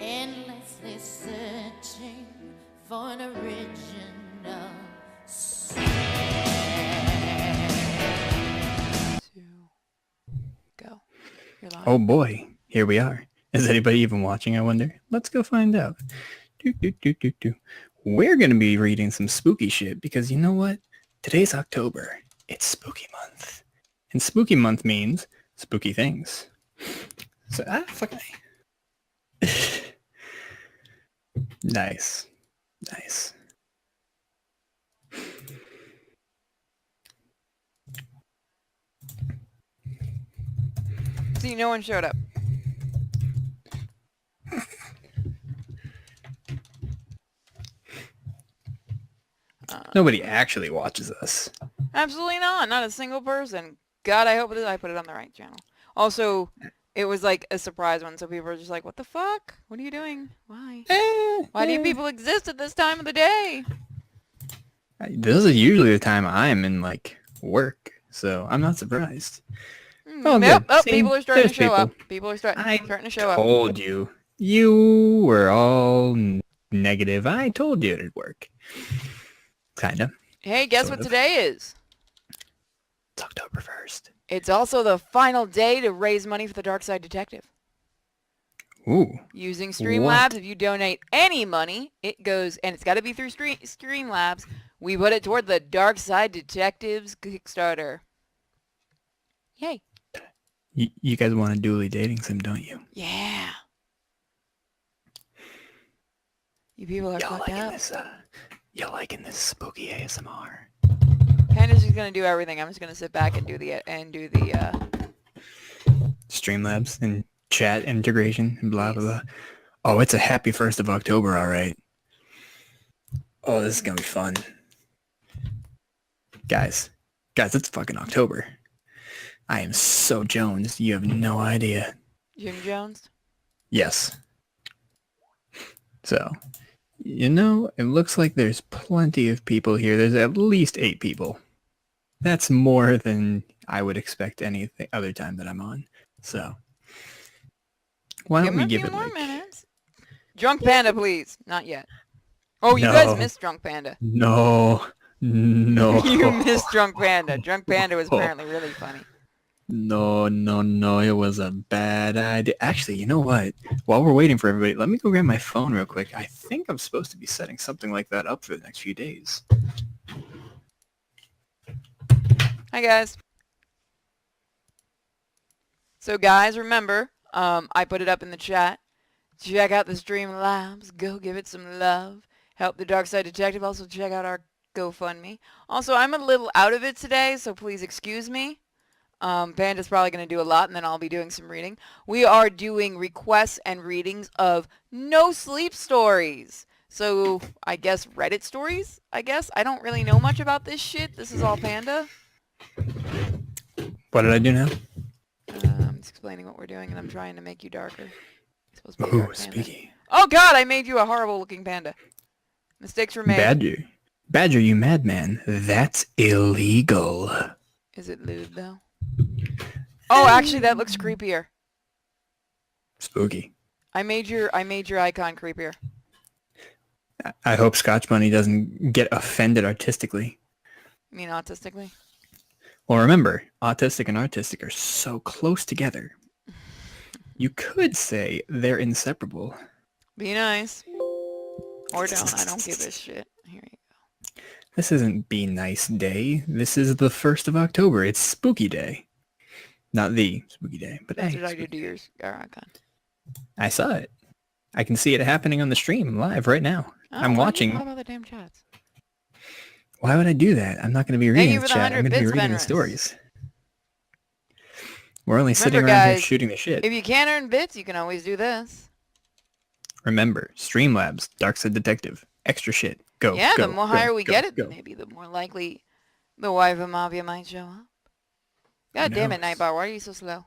endlessly searching for an original sound. Go. You're live. Oh boy, here we are. Is anybody even watching, I wonder? Let's go find out. We're going to be reading some spooky shit because you know what? Today's October. It's spooky month. And spooky month means spooky things. So, fucking... Nice. Nice. See, no one showed up. Nobody actually watches us. Absolutely not. Not a single person. God, I hope I put it on the right channel. Also, it was like a surprise one, so people were just like, what the fuck? What are you doing? Why? Why do you people exist at this time of the day? This is usually the time I'm in, like, work, so I'm not surprised. Oh, Nope. good. Oh, See, people are starting to there's show people. up. People are starting to show up. I told you. You were all negative. I told you it'd work. Kinda. Hey, guess Sort what of. today is? It's October 1st. It's also the final day to raise money for the Dark Side Detective. Ooh. Using What? Streamlabs, if you donate any money, it goes, and it's got to be through Streamlabs, we put it toward the Dark Side Detectives Kickstarter. Yay. You guys want a dually dating sim, don't you? Yeah. You people are Y'all fucked liking up. this, y'all liking this spooky ASMR? Panda's just gonna do everything. I'm just gonna sit back and do the Streamlabs and chat integration and blah, blah, blah. Oh, it's a happy 1st of October, all right. Oh, this is gonna be fun. Guys, it's fucking October. I am so Jones, you have no idea. Jim Jones. Yes. So, you know, it looks like there's plenty of people here. There's at least 8 people. That's more than I would expect any other time that I'm on. So, why don't we give a it few more like... minutes. Drunk Panda, please. Not yet. Oh, you No. guys missed Drunk Panda. No. You missed Drunk Panda. Drunk Panda was apparently really funny. No. It was a bad idea. Actually, you know what? While we're waiting for everybody, let me go grab my phone real quick. I think I'm supposed to be setting something like that up for the next few days. Hi, guys. So, guys, remember, I put it up in the chat. Check out the Streamlabs. Go give it some love. Help the Dark Side Detective. Also, check out our GoFundMe. Also, I'm a little out of it today, so please excuse me. Panda's probably going to do a lot, and then I'll be doing some reading. We are doing requests and readings of no sleep stories. So, I guess Reddit stories, I guess. I don't really know much about this shit. This is all Panda. What did I do now? I'm just explaining what we're doing, and I'm trying to make you darker. It's supposed to be a Ooh, dark panda. spooky. Oh god, I made you a horrible looking panda. Mistakes were made. Badger, you madman. That's illegal. Is it lewd, though? Oh, actually, that looks creepier. Spooky. I made your icon creepier. I hope Scotch Bunny doesn't get offended artistically. You mean autistically? Well, remember, autistic and artistic are so close together. You could say they're inseparable. Be nice. Or don't. I don't give a shit. Here you go. This isn't Be Nice Day. This is the 1st of October. It's Spooky Day. Not the Spooky Day, but That's hey, what I did to your icon. I saw it. I can see it happening on the stream live right now. Oh, I'm watching. How about the damn chats? Why would I do that? I'm not going to be Thank reading you the for the chat. I'm 100 going to be bits, reading the Venrus. stories. We're only sitting Remember, around here guys, shooting the shit. If you can't earn bits, you can always do this. Remember, Streamlabs, Dark Side Detective, extra shit. Go. Yeah, go, the more go, higher we go, get it, go. maybe the more likely the wife of Mafia might show up. God damn it, knows? Nightbot, why are you so slow?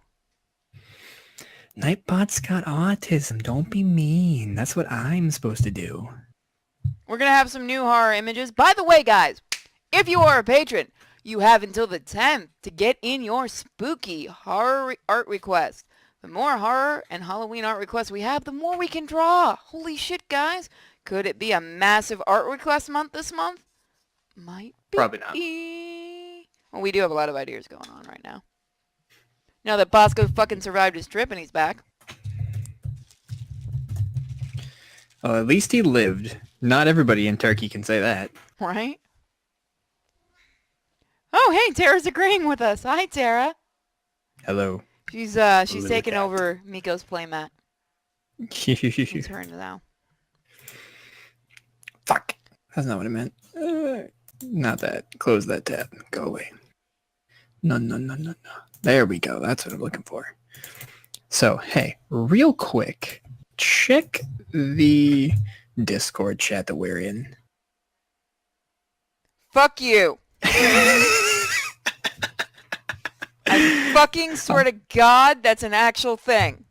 Nightbot's got autism. Don't be mean. That's what I'm supposed to do. We're going to have some new horror images. By the way, guys, if you are a patron, you have until the 10th to get in your spooky horror art request. The more horror and Halloween art requests we have, the more we can draw. Holy shit, guys. Could it be a massive art request month this month? Might be. Probably not. Well, we do have a lot of ideas going on right now. Now that Bosco fucking survived his trip and he's back. Well, at least he lived. Not everybody in Turkey can say that. Right? Oh, hey, Tara's agreeing with us. Hi, Tara. Hello. She's Little taking cat. over Miko's playmat. It's her now. Fuck. That's not what I meant. Not that. Close that tab. Go away. No. There we go. That's what I'm looking for. So, hey, real quick, check the Discord chat that we're in. Fuck you. I fucking swear to God, that's an actual thing.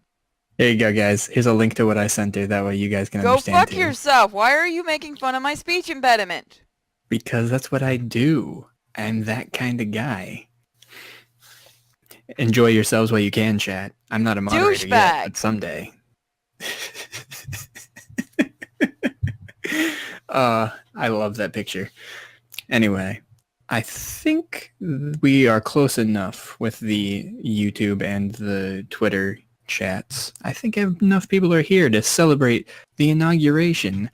There you go, guys. Here's a link to what I sent her. That way you guys can Go understand fuck too. yourself. Why are you making fun of my speech impediment? Because that's what I do. I'm that kind of guy. Enjoy yourselves while you can, chat. I'm not a moderator yet, Douchebag. but someday. I love that picture. Anyway, I think we are close enough with the YouTube and the Twitter chats. I think enough people are here to celebrate the inauguration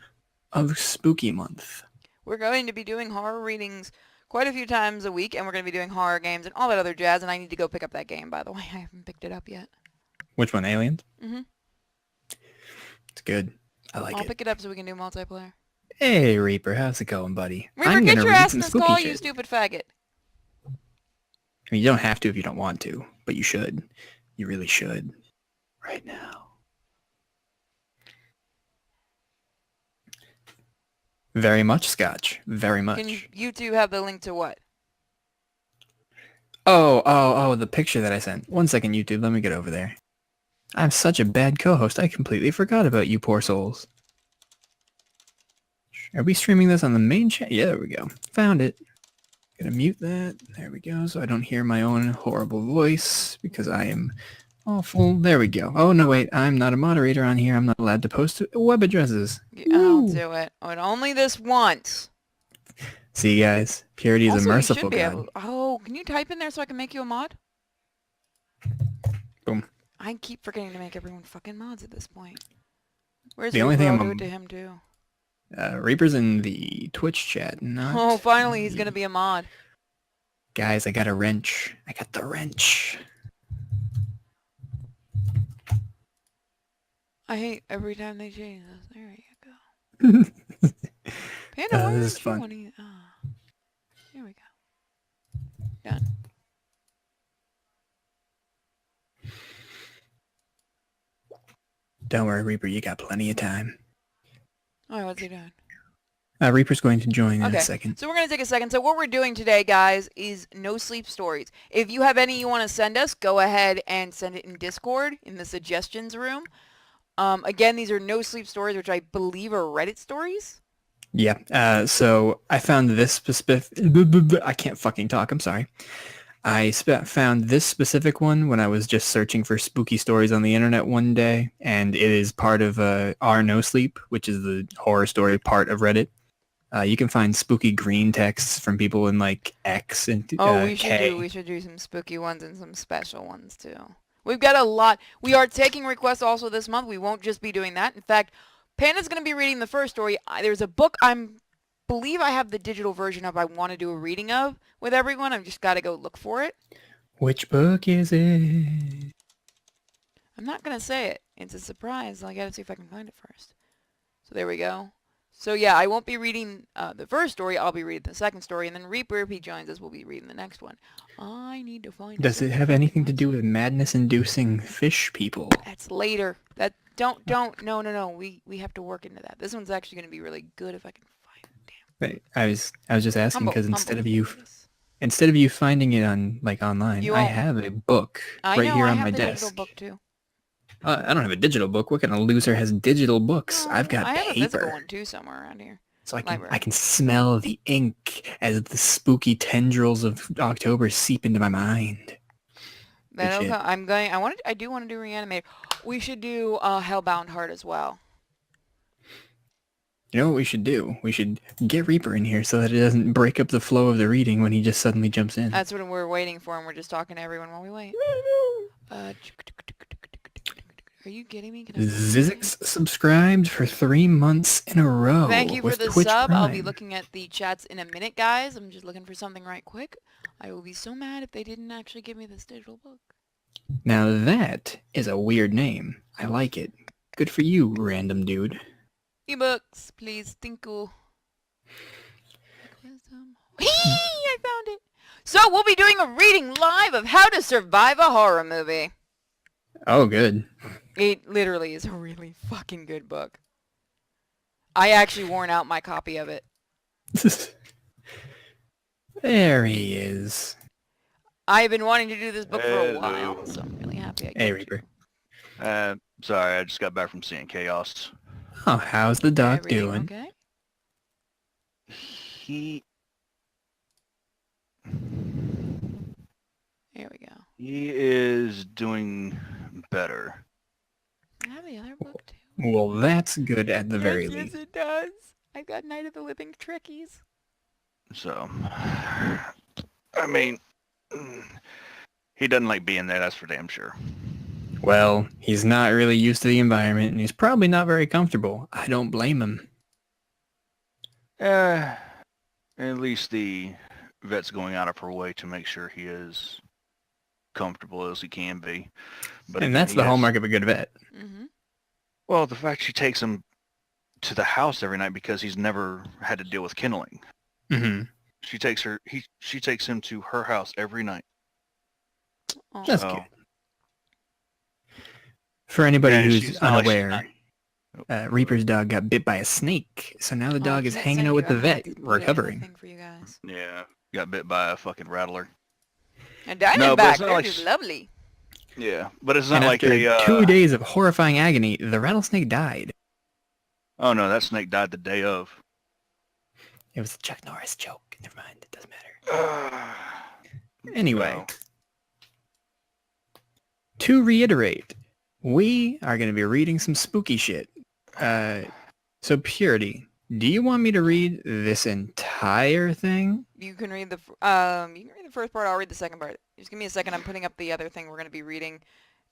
of Spooky Month. We're going to be doing horror readings quite a few times a week, and we're going to be doing horror games and all that other jazz, and I need to go pick up that game, by the way. I haven't picked it up yet. Which one, Aliens? Mm-hmm. It's good. I like I'll it. pick it up so we can do multiplayer. Hey, Reaper, how's it going, buddy? Reaper, get gonna your read ass some in this spooky call, shit. you stupid faggot. I mean, you don't have to if you don't want to, but you should. You really should. Right now. Very much, Scotch. Very much. Can you two have the link to what? Oh, the picture that I sent. 1 second, YouTube. Let me get over there. I'm such a bad co-host. I completely forgot about you poor souls. Are we streaming this on the main chat? Yeah, there we go. Found it. Gonna mute that. There we go. So I don't hear my own horrible voice because I am awful. There we go. Oh, no, wait. I'm not a moderator on here. I'm not allowed to post web addresses. I'll Woo. do it. But only this once. See, guys. Purity is Also, a you merciful should be God. able... Oh, can you type in there so I can make you a mod? Boom. I keep forgetting to make everyone fucking mods at this point. Where's The only Reaper? thing I'll I'm do it to him too. Reaper's in the Twitch chat, not... Oh, finally he's gonna be a mod. Guys, I got a wrench. I got the wrench. I hate every time they change this. There you go. Panda, why this is aren't you fun. wanting... Here we go. Done. Don't worry, Reaper. You got plenty of time. Oh, what's he doing? Reaper's going to join in Okay, a second. so we're going to take a second. So what we're doing today, guys, is no sleep stories. If you have any you want to send us, go ahead and send it in Discord in the suggestions room. Again, these are no sleep stories, which I believe are Reddit stories. Yeah. So I found this specific... I can't fucking talk. I'm sorry. I found this specific one when I was just searching for spooky stories on the internet one day, and it is part of our No Sleep, which is the horror story part of Reddit. You can find spooky green texts from people in like X and K. We should do some spooky ones and some special ones too. We've got a lot. We are taking requests also this month. We won't just be doing that. In fact, Panda's going to be reading the first story. There's a book believe I have the digital version of I want to do a reading of with everyone. I've just got to go look for it. Which book is it? I'm not going to say it. It's a surprise. I got to see if I can find it first. So there we go. So yeah, I won't be reading the first story. I'll be reading the second story. And then Reaper, if he joins us, will be reading the next one. I need to find Does it have anything to do with madness-inducing fish people? That's later. No. We have to work into that. This one's actually going to be really good if I can find it. Damn. Right. I was just asking because instead of you Humble. finding it on like online, You I won't. have a book I right know, here I on have my the desk. digital book too. I don't have a digital book. What kind of loser has digital books? I've got I have a physical paper, one too somewhere around here. so I Library. can smell the ink as the spooky tendrils of October seep into my mind. Then Good it'll shit. come. I do want to do Reanimator. We should do Hellbound Heart as well. You know what we should do? We should get Reaper in here so that it doesn't break up the flow of the reading when he just suddenly jumps in. That's what we're waiting for, and we're just talking to everyone while we wait. Are you kidding me? Can I Zizix subscribed for 3 months in a row. Thank you for with the Twitch sub. I'll be Prime. looking at the chats in a minute, guys. I'm just looking for something right quick. I will be so mad if they didn't actually give me this digital book. Now that is a weird name. I like it. Good for you, random dude. Ebooks, please. Thank you. Wisdom. I found it. So we'll be doing a reading live of How to Survive a Horror Movie. Oh, good. It literally is a really fucking good book. I actually worn out my copy of it. There he is. I've been wanting to do this book for a Hello. while, so I'm really happy I Hey, can. Reaper. Sorry, I just got back from seeing Chaos. Oh, how's the dog Everything doing? okay? He Here we go. he is doing better. I have the other book too. Well, that's good at the very yes, least. Yes, it does. I've got Night of the Living Trickies. So, I mean, he doesn't like being there. That's for damn sure. Well, he's not really used to the environment, and he's probably not very comfortable. I don't blame him. At least the vet's going out of her way to make sure he is comfortable as he can be. But And again, that's he the has- hallmark of a good vet. Mm-hmm. Well, the fact she takes him to the house every night because he's never had to deal with kindling. Mm-hmm. She takes him to her house every night. Oh. That's So- good. For anybody Yeah, who's she's not like she's unaware, not- Reaper's dog got bit by a snake, so now the dog is hanging out with the vet, recovering. Thing for you guys. Yeah, got bit by a fucking rattler. A No, but diamondback, it's not they're like just sh- lovely. Yeah, but it's And not like after a... 2 days of horrifying agony, the rattlesnake died. Oh no, that snake died the day of. It was a Chuck Norris joke. Never mind, it doesn't matter. Anyway, Well, to reiterate, we are going to be reading some spooky shit. So Purity, do you want me to read this entire thing? You can read the first part. I'll read the second part. Just give me a second. I'm putting up the other thing we're going to be reading.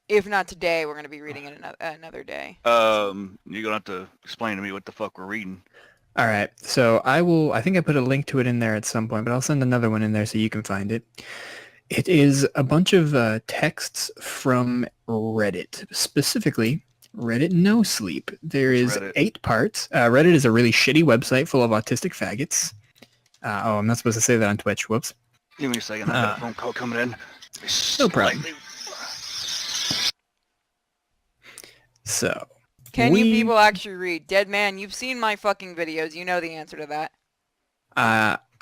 If not today, we're going to be reading it another day. you're gonna have to explain to me what the fuck we're reading. All right, so I think I put a link to it in there at some point, but I'll send another one in there so you can find it. It is a bunch of texts from Reddit, specifically Reddit No Sleep. There is Reddit? 8 parts. Reddit is a really shitty website full of autistic faggots. I'm not supposed to say that on Twitch. Whoops. Give me a second. I've got a phone call coming in. No problem. So, Can you we- people actually read? Dead man, you've seen my fucking videos. You know the answer to that.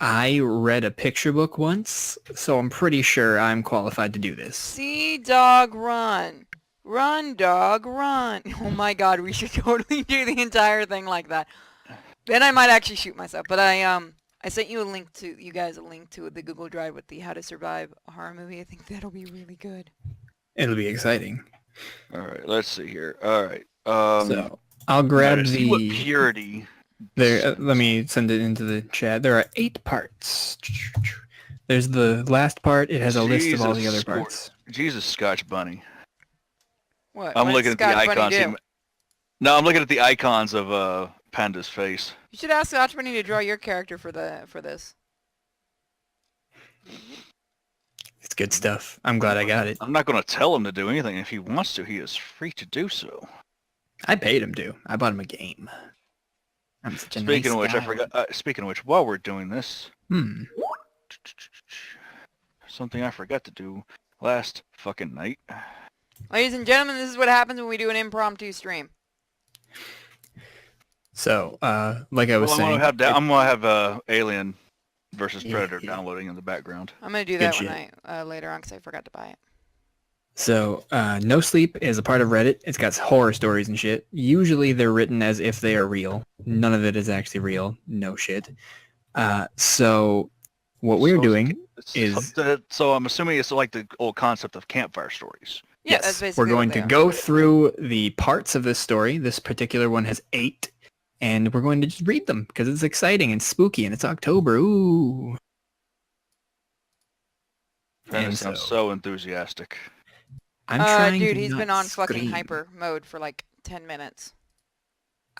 I read a picture book once, so I'm pretty sure I'm qualified to do this. See dog run. Run dog run. Oh my god, we should totally do the entire thing like that. Then I might actually shoot myself. But I sent you a link to the Google Drive with the How to Survive a Horror Movie. I think that'll be really good. It'll be exciting. All right, let's see here. All right. So, I'll grab let's see what the... purity. There, let me send it into the chat. There are 8 parts. There's the last part. It has a list of all the other Jesus parts. Jesus, Scotch Bunny. What? I'm what looking did at the Scott Bunny icons. do? No, I'm looking at the icons of Panda's face. You should ask Scotch Bunny to draw your character for this. It's good stuff. I'm glad I got it. I'm not going to tell him to do anything. If he wants to, he is free to do so. I paid him to. I bought him a game. I'm such a Speaking nice of which, guy. I forgot. Speaking of which, while we're doing this, something I forgot to do last fucking night. Ladies and gentlemen, this is what happens when we do an impromptu stream. So, like I was Well, saying... I'm gonna have Alien versus Predator Yeah. downloading in the background. I'm gonna do Good that shit. later on because I forgot to buy it. So, No Sleep is a part of Reddit. It's got horror stories and shit. Usually they're written as if they are real. None of it is actually real. No shit. So, what we're So doing is so I'm assuming it's like the old concept of campfire stories. Yeah, yes, that's basically we're going what to they are. go through the parts of this story. This particular one has 8, and we're going to just read them because it's exciting and spooky, and it's October. Ooh. Panda And sounds so so enthusiastic. I'm trying Dude, to he's not been on fucking scream. hyper mode for like 10 minutes.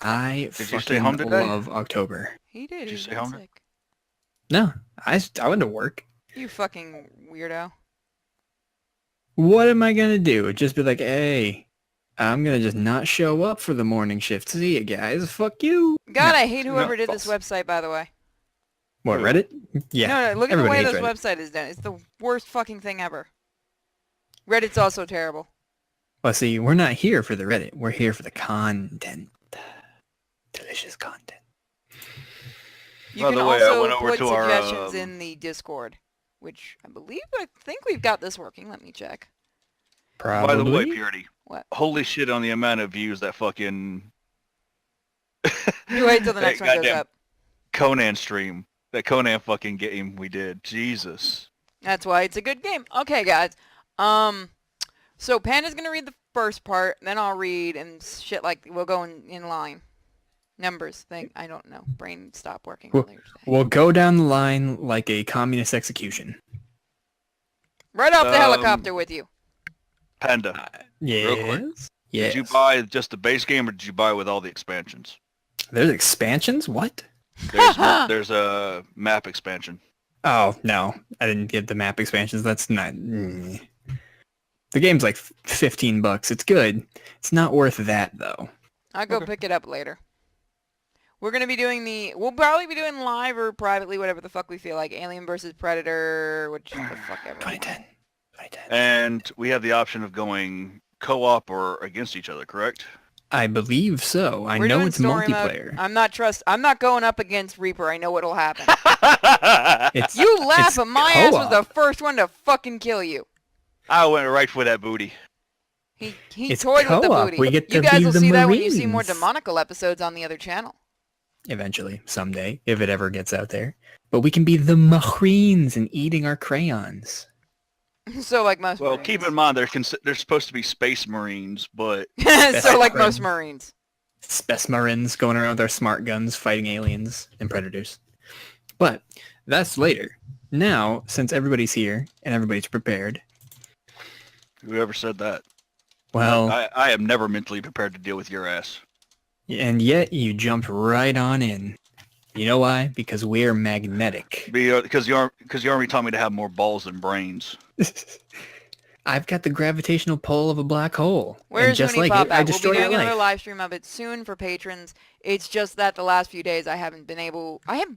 I Did you stay fucking home today? love October. He did. Did you He's stay been home? sick. No, I went to work. You fucking weirdo. What am I gonna do? Just be like, hey, I'm gonna just not show up for the morning shift. See you guys. Fuck you. God, No, I hate whoever did this false. website, by the way. What, Who? Reddit? Yeah. No, look at the everybody way hates this Reddit. website is done. It's the worst fucking thing ever. Reddit's also terrible. Well, see, we're not here for the Reddit. We're here for the content. Delicious content. You By can the way, I also went over put to our, suggestions in the Discord, which I think we've got this working. Let me check. Probably. By the way, Purity. What? Holy shit on the amount of views that fucking You wait till the next that one goes goddamn up. Conan stream. That Conan fucking game we did. Jesus. That's why it's a good game. Okay, guys. So Panda's gonna read the first part, then I'll read and shit like we'll go in line. Numbers thing. I don't know. Brain stopped working Well, earlier today. we'll go down the line like a communist execution. Right off the helicopter with you. Panda. Yes. Real quick. Yes. Did you buy just the base game or did you buy with all the expansions? There's expansions? What? There's a map expansion. Oh, no. I didn't get the map expansions. That's not... The game's like $15. It's good. It's not worth that, though. I'll go pick it up later. We're gonna be doing we'll probably be doing live or privately, whatever the fuck we feel like. Alien versus Predator, which the fuck ever. 2010. And we have the option of going co-op or against each other, correct? I believe so. I We're know doing it's story multiplayer. Mode. I'm not going up against Reaper. I know what'll happen. It's, You laugh, it's but my ass was co-op. the first one to fucking kill you. I went right for that booty. He It's toyed with the co-op. booty. We get You to guys be will the see that when you see more Marines. demonical episodes on the other channel. Eventually, someday, if it ever gets out there. But we can be the Marines and eating our crayons. So like most Well, Marines. keep in mind they're supposed to be space marines, but So like Marine. most Marines. Spec Marines going around with our smart guns fighting aliens and predators. But that's later. Now, since everybody's here and everybody's prepared, whoever said that? well, I am never mentally prepared to deal with your ass. and yet you jumped right on in. You know why? Because we're magnetic. Because you already taught me to have more balls than brains. I've got the gravitational pull of a black hole. Where's and just Winnie like Pop it, I at? We'll be destroy your doing another life. live stream of it soon for patrons. It's just that the last few days I have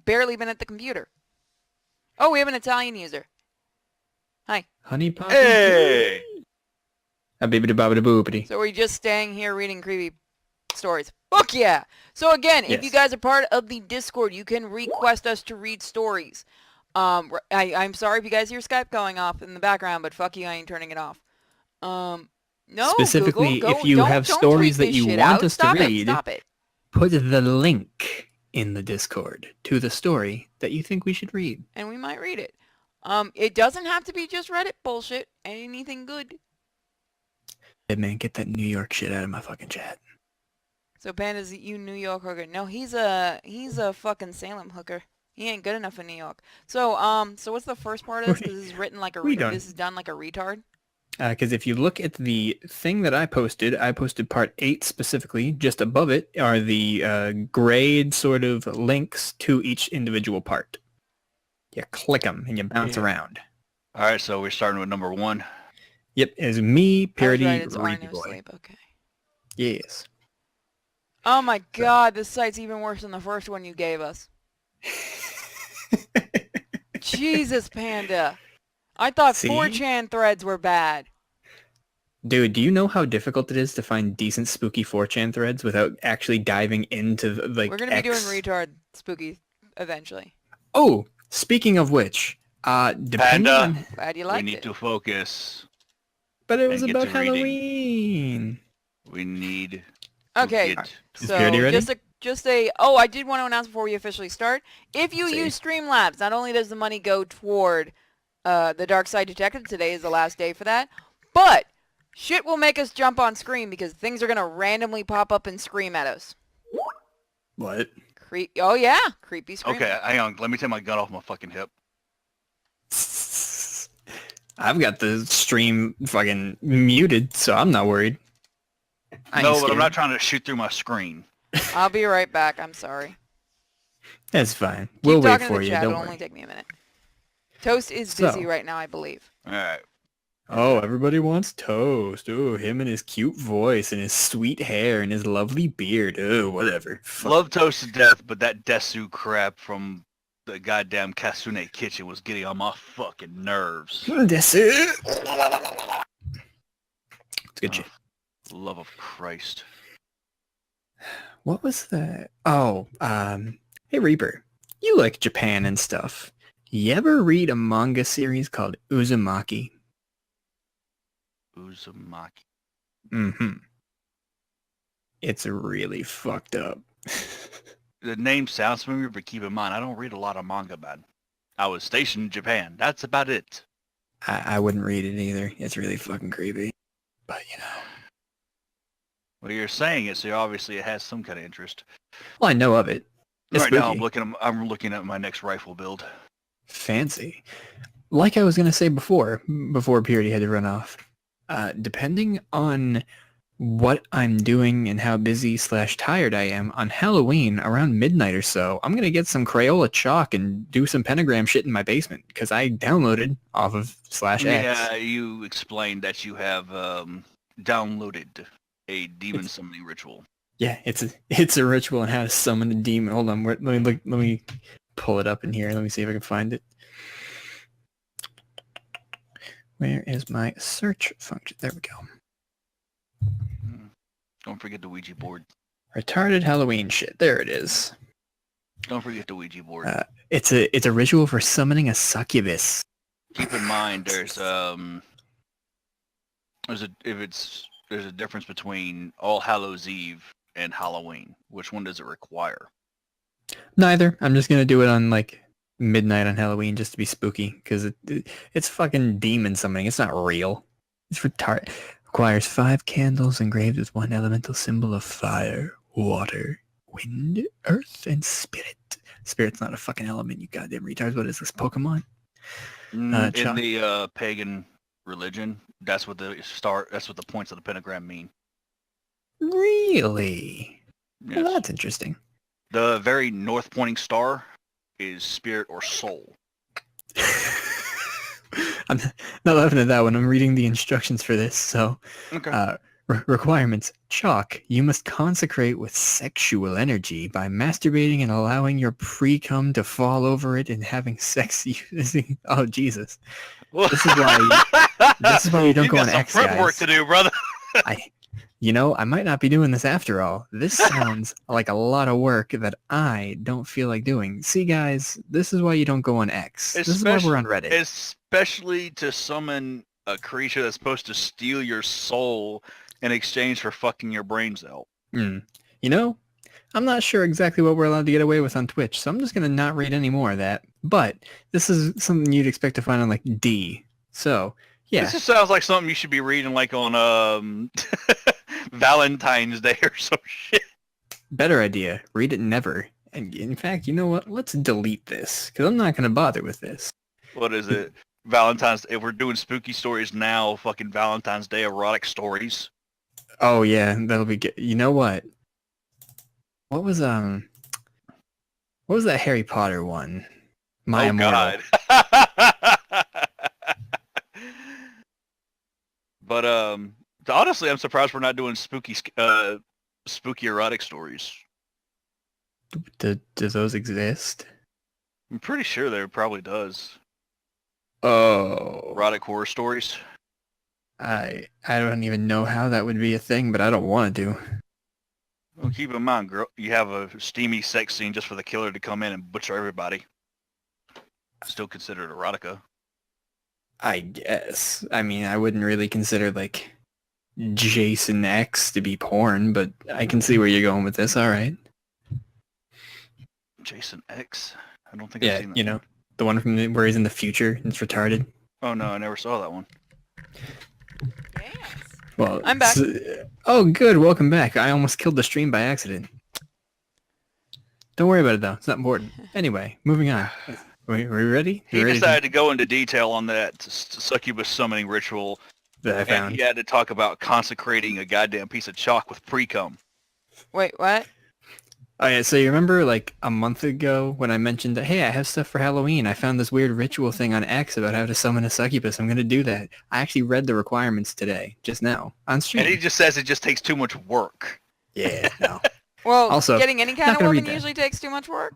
barely been at the computer. Oh, we have an Italian user. Hi. Honey Pop. Hey! A bibbidi bobbidi boopity. So we're just staying here reading creepy stories. Fuck yeah! So again, if Yes. you guys are part of the Discord, you can request us to read stories. I'm sorry if you guys hear Skype going off in the background, but fuck you, I ain't turning it off. No, Specifically, Google, if you have don't stories tweet that this you shit want out. us to Stop read, Stop it. put the link in the Discord to the story that you think we should read. And we might read it. It doesn't have to be just Reddit bullshit. Anything good. Hey man, get that New York shit out of my fucking chat. So Panda's you New York hooker. No, he's a fucking Salem hooker. He ain't good enough in New York. So so what's the first part of this? This is written like a this is done like a retard. Because if you look at the thing that I posted part 8 specifically. Just above it are the grade sort of links to each individual part. You click them and you bounce around. All right, so we're starting with number 1. Yep, it's me, Purity, Right, it's Reedy Arno Boy. Sleep. Okay. Yes. Oh my god, this site's even worse than the first one you gave us. Jesus, Panda. I thought See? 4chan threads were bad. Dude, do you know how difficult it is to find decent spooky 4chan threads without actually diving into like We're gonna be doing X? retard spooky eventually. Oh, speaking of which, depending Panda. on... Glad you We liked need it. to focus. But it was and get about to reading. Halloween. We need Okay, to get Is so Purity ready? just a just I did want to announce before we officially start. If you See? use Streamlabs, not only does the money go toward the Dark Side Detective, today is the last day for that, but shit will make us jump on screen because things are going to randomly pop up and scream at us. What? Oh yeah, creepy scream. Okay, hang on. Let me take my gun off my fucking hip. I've got the stream fucking muted, so I'm not worried. No, but I'm not trying to shoot through my screen. I'll be right back. I'm sorry. That's fine. Keep We'll wait talking for to the you. chat. Don't It'll worry. only take me a minute. Toast is So- busy right now, I believe. All right. Oh, everybody wants Toast. Oh, him and his cute voice and his sweet hair and his lovely beard. Oh, whatever. Fuck. Love Toast to death, but that Desu crap from the goddamn Kasune kitchen was getting on my fucking nerves. That's it. It's good shit. Love of Christ. What was that? Oh, hey Reaper, you like Japan and stuff. You ever read a manga series called Uzumaki? Uzumaki. Mm-hmm. It's really fucked up. The name sounds familiar, but keep in mind, I don't read a lot of manga, man. I was stationed in Japan. That's about it. I wouldn't read it either. It's really fucking creepy. But, you know. Well, you're saying it, so obviously it has some kind of interest. Well, I know of it. It's Right now, spooky. I'm looking at my next rifle build. Fancy. Like I was going to say before Purity had to run off, depending on what I'm doing and how busy / tired I am, on Halloween around midnight or so, I'm going to get some Crayola chalk and do some pentagram shit in my basement because I downloaded off of /X. Yeah, you explained that you have downloaded a demon summoning ritual. Yeah, it's a ritual on how to summon a demon. Hold on, let me pull it up in here. Let me see if I can find it. Where is my search function? There we go. Don't forget the Ouija board. Retarded Halloween shit. There it is. Don't forget the Ouija board. It's a ritual for summoning a succubus. Keep in mind, there's a difference between All Hallows Eve and Halloween. Which one does it require? Neither. I'm just gonna do it on like midnight on Halloween just to be spooky because it's fucking demon summoning. It's not real. It's retarded. Requires 5 candles engraved with one elemental symbol of fire, water, wind, earth, and spirit. Spirit's not a fucking element, you goddamn retards. What is this, Pokemon? In Chuck. the pagan religion, that's what the points of the pentagram mean. Really? Yes. Well, that's interesting. The very north pointing star is spirit or soul. I'm not laughing at that one. I'm reading the instructions for this. So, Okay. requirements. Chalk. You must consecrate with sexual energy by masturbating and allowing your pre-cum to fall over it and having sex using... Oh, Jesus. This is why you don't go got on some X, prep work guys. to do, brother. I might not be doing this after all. This sounds like a lot of work that I don't feel like doing. See, guys, this is why you don't go on X. This is why we're on Reddit. Especially to summon a creature that's supposed to steal your soul in exchange for fucking your brains out. You know, I'm not sure exactly what we're allowed to get away with on Twitch, so I'm just going to not read any more of that. But this is something you'd expect to find on, like, D. So, yeah. This just sounds like something you should be reading, like, on Valentine's Day or some shit. Better idea. Read it never. And in fact, you know what? Let's delete this, because I'm not going to bother with this. What is it? Valentine's... If we're doing spooky stories now, fucking Valentine's Day erotic stories. Oh, yeah, that'll be good. You know what? What was that Harry Potter one? My Immortal. God. But honestly, I'm surprised we're not doing spooky erotic stories. Do those exist? I'm pretty sure there probably does. Oh. Erotic horror stories. I don't even know how that would be a thing, but I don't want to. Well, keep in mind, girl, you have a steamy sex scene just for the killer to come in and butcher everybody. Still considered erotica. I guess. I mean, I wouldn't really consider, like, Jason X to be porn, but I can see where you're going with this, alright. Jason X? I don't think I've Yeah, seen that. you know, the one from where he's in the future and it's retarded. Oh no, I never saw that one. Yes. Well, I'm back. oh, good. Welcome back. I almost killed the stream by accident. Don't worry about it, though. It's not important. Anyway, moving on. Are we ready? He You ready decided to go into detail on that succubus summoning ritual, that I and found? he had to talk about consecrating a goddamn piece of chalk with pre-cum. Wait, what? Oh, yeah. So you remember, like, a month ago when I mentioned that, hey, I have stuff for Halloween. I found this weird ritual thing on X about how to summon a succubus. I'm going to do that. I actually read the requirements today, just now, on stream. And he just says it just takes too much work. Yeah, no. Well, Also, getting any kind not of gonna woman read that. usually takes too much work.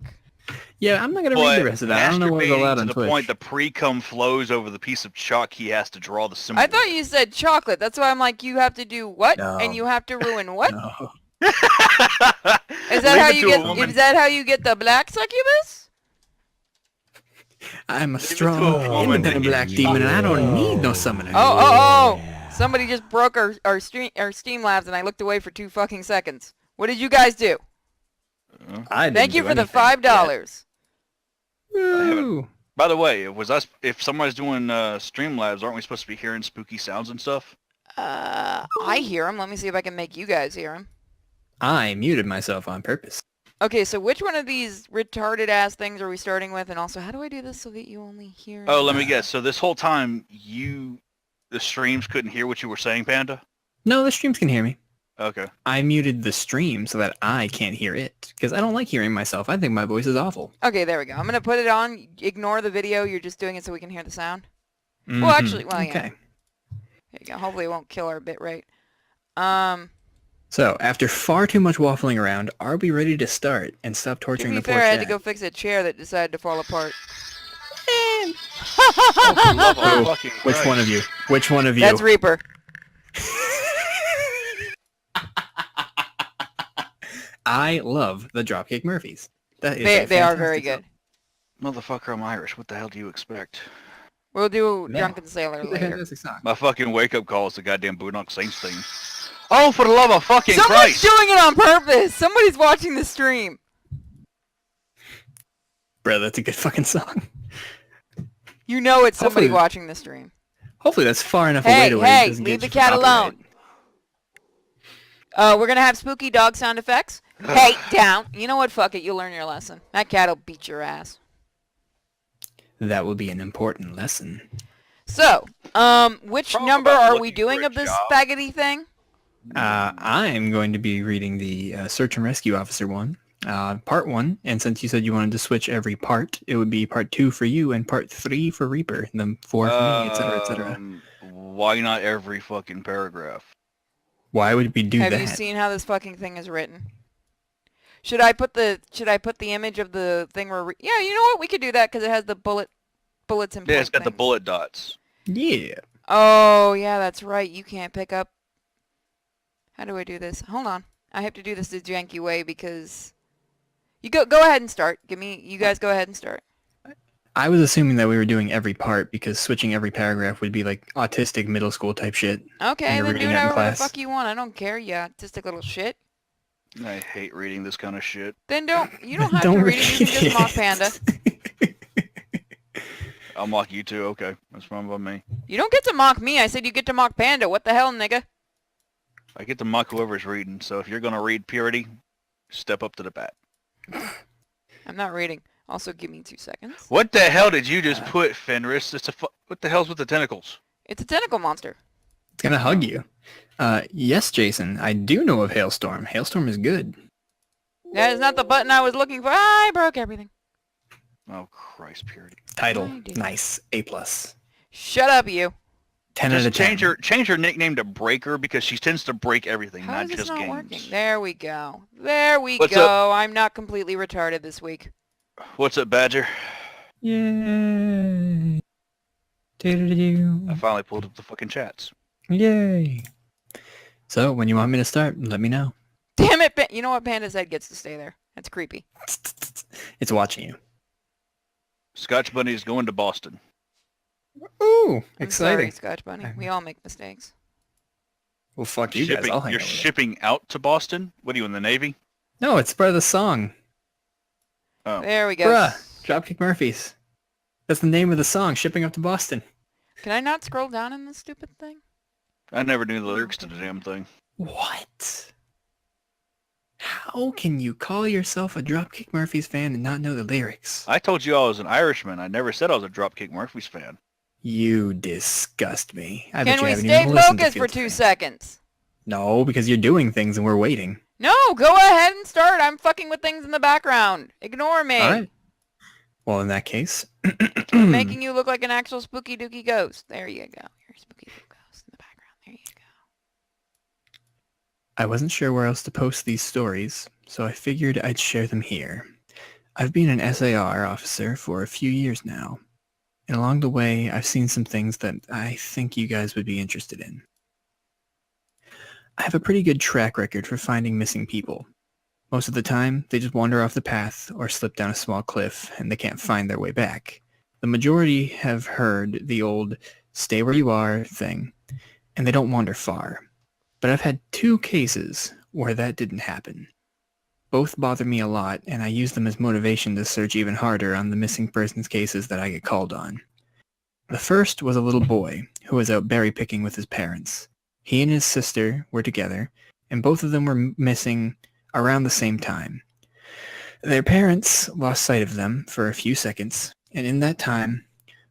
Yeah, I'm not going to read the rest of that. I don't know what's masturbating allowed to on the Twitch. point the pre-cum flows over the piece of chalk he has to draw the symbol. I thought you said chocolate. That's why I'm like, you have to do what? No. And you have to ruin what? No. Is that how you get? Is that how you get the black succubus? I'm a it to a strong, woman independent to black get demon, and I don't need no summoner. Oh! Somebody just broke our Steam labs, and I looked away for 2 fucking seconds. What did you guys do? I didn't Thank you do for the anything. $5. Woo. By the way, if somebody's doing Streamlabs, aren't we supposed to be hearing spooky sounds and stuff? I hear him. Let me see if I can make you guys hear him. I muted myself on purpose. Okay, so which one of these retarded ass things are we starting with? And also, how do I do this so that you only hear? Oh, let me guess. So this whole time, the streams couldn't hear what you were saying, Panda? No, the streams can hear me. Okay. I muted the stream so that I can't hear it, because I don't like hearing myself. I think my voice is awful. Okay, there we go. I'm gonna put it on. Ignore the video. You're just doing it so we can hear the sound. Mhm. Well, actually, yeah. Okay. There you go. Hopefully, it won't kill our bit rate. So, after far too much waffling around, are we ready to start and stop To torturing be the poor fair, I had to chat? go fix a chair that decided to fall apart. Oh, for the love of fucking Which Christ. one of you? Which one of you? That's Reaper. I love the Dropkick Murphys. That is a They are very fantastic good. Motherfucker, I'm Irish. What the hell do you expect? We'll do No. Drunken Sailor song. It's a later. fantastic song. My fucking wake-up call is the goddamn Boondock Saints theme. Oh, for the love of fucking Someone's Christ! doing it on purpose. Somebody's watching the stream. Bro, that's a good fucking song. You know it's somebody Hopefully- watching the stream. Hopefully that's far enough away Hey, to where it hey, doesn't leave get the cat copyright. alone. We're gonna have spooky dog sound effects. Hey, down. You know what? Fuck it. You'll learn your lesson. That cat'll beat your ass. That will be an important lesson. So, which Probably number about are we looking doing for a of this job. spaghetti thing? I'm going to be reading the Search and Rescue Officer one, part 1, and since you said you wanted to switch every part, it would be part 2 for you and part 3 for Reaper, and then 4 for me, etc., etc. Why not every fucking paragraph? Why would we do Have that? you seen how this fucking thing is written? Should I put the image of the thing where yeah, you know what? We could do that because it has the bullets and Yeah, it's got the things. bullet dots. Yeah. Oh, yeah, that's right. You can't pick up. How do I do this? Hold on. I have to do this the janky way because you go ahead and start. You guys go ahead and start. I was assuming that we were doing every part because switching every paragraph would be like autistic middle school type shit. Okay, you're then reading do that in whatever the class. fuck you want. I don't care, you autistic little shit. I hate reading this kind of shit. Then you don't have Don't to read it. You can just mock Panda. I'll mock you too. Okay, that's fine by me. You don't get to mock me. I said you get to mock Panda. What the hell, nigga? I get to mock whoever's reading. So if you're gonna read Purity, step up to the bat. I'm not reading. Also, give me 2 seconds. What the hell did you just put, Fenris? What the hell's with the tentacles? It's a tentacle monster. It's gonna hug you. Yes, Jason, I do know of Hailstorm. Hailstorm is good. That is not the button I was looking for. I broke everything. Oh Christ, Purity. Title, I did. nice, A+. Shut up, you. 10 out of Just 10. change her nickname to Breaker because she tends to break everything, How not is this just not games. working? There we go. There we What's go. I'm not completely retarded this week. What's up, Badger? Yay. Do-do-do-do. I finally pulled up the fucking chats. Yay. So, when you want me to start, let me know. Damn it, you know what? Panda's head gets to stay there. That's creepy. It's watching you. Scotch Bunny is going to Boston. Ooh, I'm exciting. sorry, Scotch Bunny. We all make mistakes. Well, fuck you guys. I'll hang You're out with it. shipping out to Boston? What are you in the Navy? No, it's part of the song. Oh. There we go. Bruh, Dropkick Murphys. That's the name of the song, Shipping Up to Boston. Can I not scroll down in this stupid thing? I never knew the lyrics to the damn thing. What? How can you call yourself a Dropkick Murphys fan and not know the lyrics? I told you I was an Irishman. I never said I was a Dropkick Murphys fan. You disgust me. I bet Can you we haven't stay even listened to focused for Field 2 of Fame. seconds? No, because you're doing things and we're waiting. No, go ahead and start. I'm fucking with things in the background. Ignore me. All right. Well, in that case, I'm making you look like an actual spooky dooky ghost. There you go. You're a spooky dooky ghost in the background. There you go. I wasn't sure where else to post these stories, so I figured I'd share them here. I've been an SAR officer for a few years now, and along the way, I've seen some things that I think you guys would be interested in. I have a pretty good track record for finding missing people. Most of the time, they just wander off the path or slip down a small cliff and they can't find their way back. The majority have heard the old stay where you are thing, and they don't wander far. But I've had 2 cases where that didn't happen. Both bother me a lot, and I use them as motivation to search even harder on the missing persons cases that I get called on. The first was a little boy who was out berry picking with his parents. He and his sister were together, and both of them were missing around the same time. Their parents lost sight of them for a few seconds, and in that time,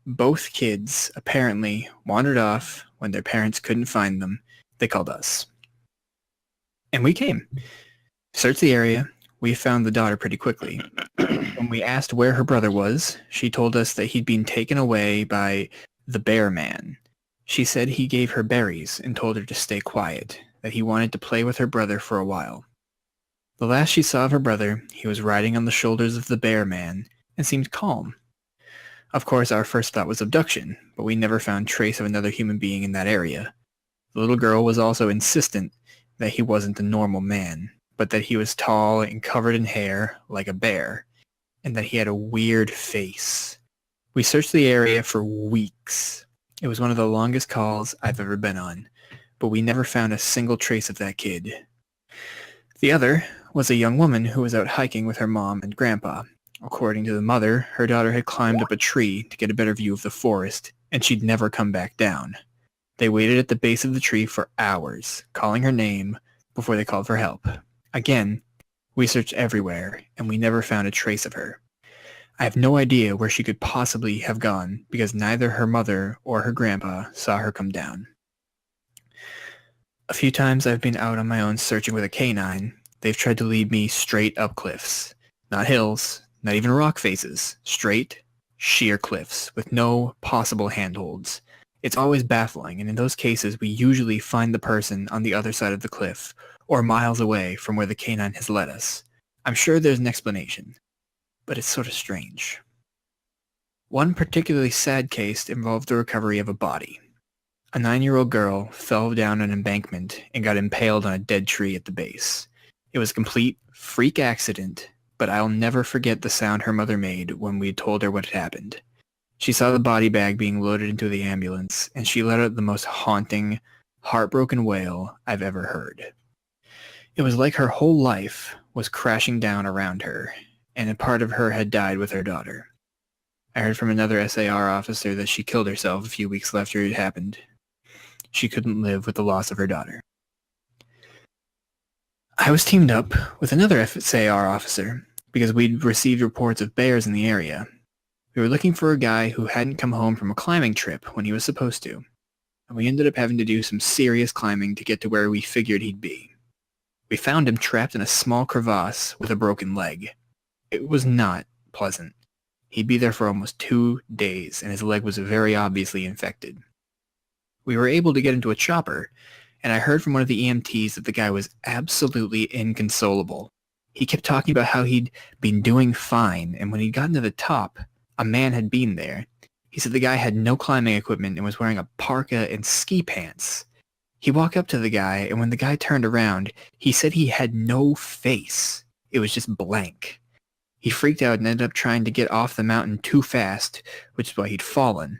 both kids apparently wandered off when their parents couldn't find them. They called us. And we came. Searched the area. We found the daughter pretty quickly. When we asked where her brother was, she told us that he'd been taken away by the bear man. She said he gave her berries and told her to stay quiet, that he wanted to play with her brother for a while. The last she saw of her brother, he was riding on the shoulders of the bear man and seemed calm. Of course, our first thought was abduction, but we never found trace of another human being in that area. The little girl was also insistent that he wasn't a normal man, but that he was tall and covered in hair like a bear, and that he had a weird face. We searched the area for weeks. It was one of the longest calls I've ever been on, but we never found a single trace of that kid. The other was a young woman who was out hiking with her mom and grandpa. According to the mother, her daughter had climbed up a tree to get a better view of the forest, and she'd never come back down. They waited at the base of the tree for hours, calling her name before they called for help. Again, we searched everywhere, and we never found a trace of her. I have no idea where she could possibly have gone because neither her mother or her grandpa saw her come down. A few times I've been out on my own searching with a canine. They've tried to lead me straight up cliffs. Not hills, not even rock faces. Straight, sheer cliffs with no possible handholds. It's always baffling, and in those cases we usually find the person on the other side of the cliff or miles away from where the canine has led us. I'm sure there's an explanation, but it's sort of strange. One particularly sad case involved the recovery of a body. A 9-year-old girl fell down an embankment and got impaled on a dead tree at the base. It was a complete freak accident, but I'll never forget the sound her mother made when we told her what had happened. She saw the body bag being loaded into the ambulance, and she let out the most haunting, heartbroken wail I've ever heard. It was like her whole life was crashing down around her, and a part of her had died with her daughter. I heard from another SAR officer that she killed herself a few weeks after it happened. She couldn't live with the loss of her daughter. I was teamed up with another SAR officer because we'd received reports of bears in the area. We were looking for a guy who hadn't come home from a climbing trip when he was supposed to, and we ended up having to do some serious climbing to get to where we figured he'd be. We found him trapped in a small crevasse with a broken leg. It was not pleasant. He'd be there for almost 2 days, and his leg was very obviously infected. We were able to get into a chopper, and I heard from one of the EMTs that the guy was absolutely inconsolable. He kept talking about how he'd been doing fine, and when he'd gotten to the top, a man had been there. He said the guy had no climbing equipment and was wearing a parka and ski pants. He walked up to the guy, and when the guy turned around, he said he had no face. It was just blank. He freaked out and ended up trying to get off the mountain too fast, which is why he'd fallen.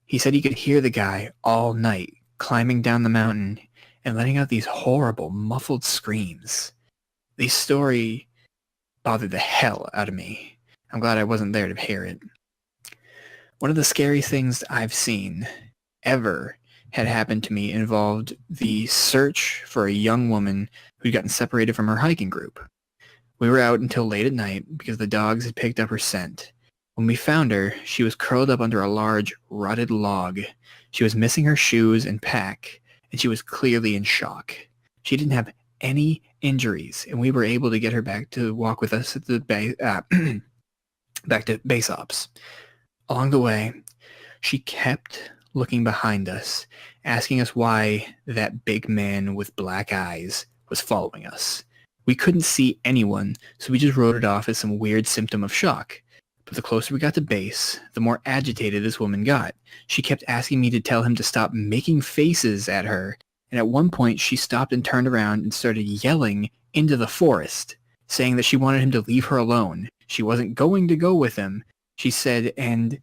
He said he could hear the guy all night climbing down the mountain and letting out these horrible, muffled screams. The story bothered the hell out of me. I'm glad I wasn't there to hear it. One of the scariest things I've seen ever had happened to me involved the search for a young woman who'd gotten separated from her hiking group. We were out until late at night because the dogs had picked up her scent. When we found her, she was curled up under a large, rotted log. She was missing her shoes and pack, and she was clearly in shock. She didn't have any injuries, and we were able to get her back to walk with us at the back to base ops. Along the way, she kept looking behind us, asking us why that big man with black eyes was following us. We couldn't see anyone, so we just wrote it off as some weird symptom of shock. But the closer we got to base, the more agitated this woman got. She kept asking me to tell him to stop making faces at her, and at one point she stopped and turned around and started yelling into the forest, saying that she wanted him to leave her alone. She wasn't going to go with him, she said, and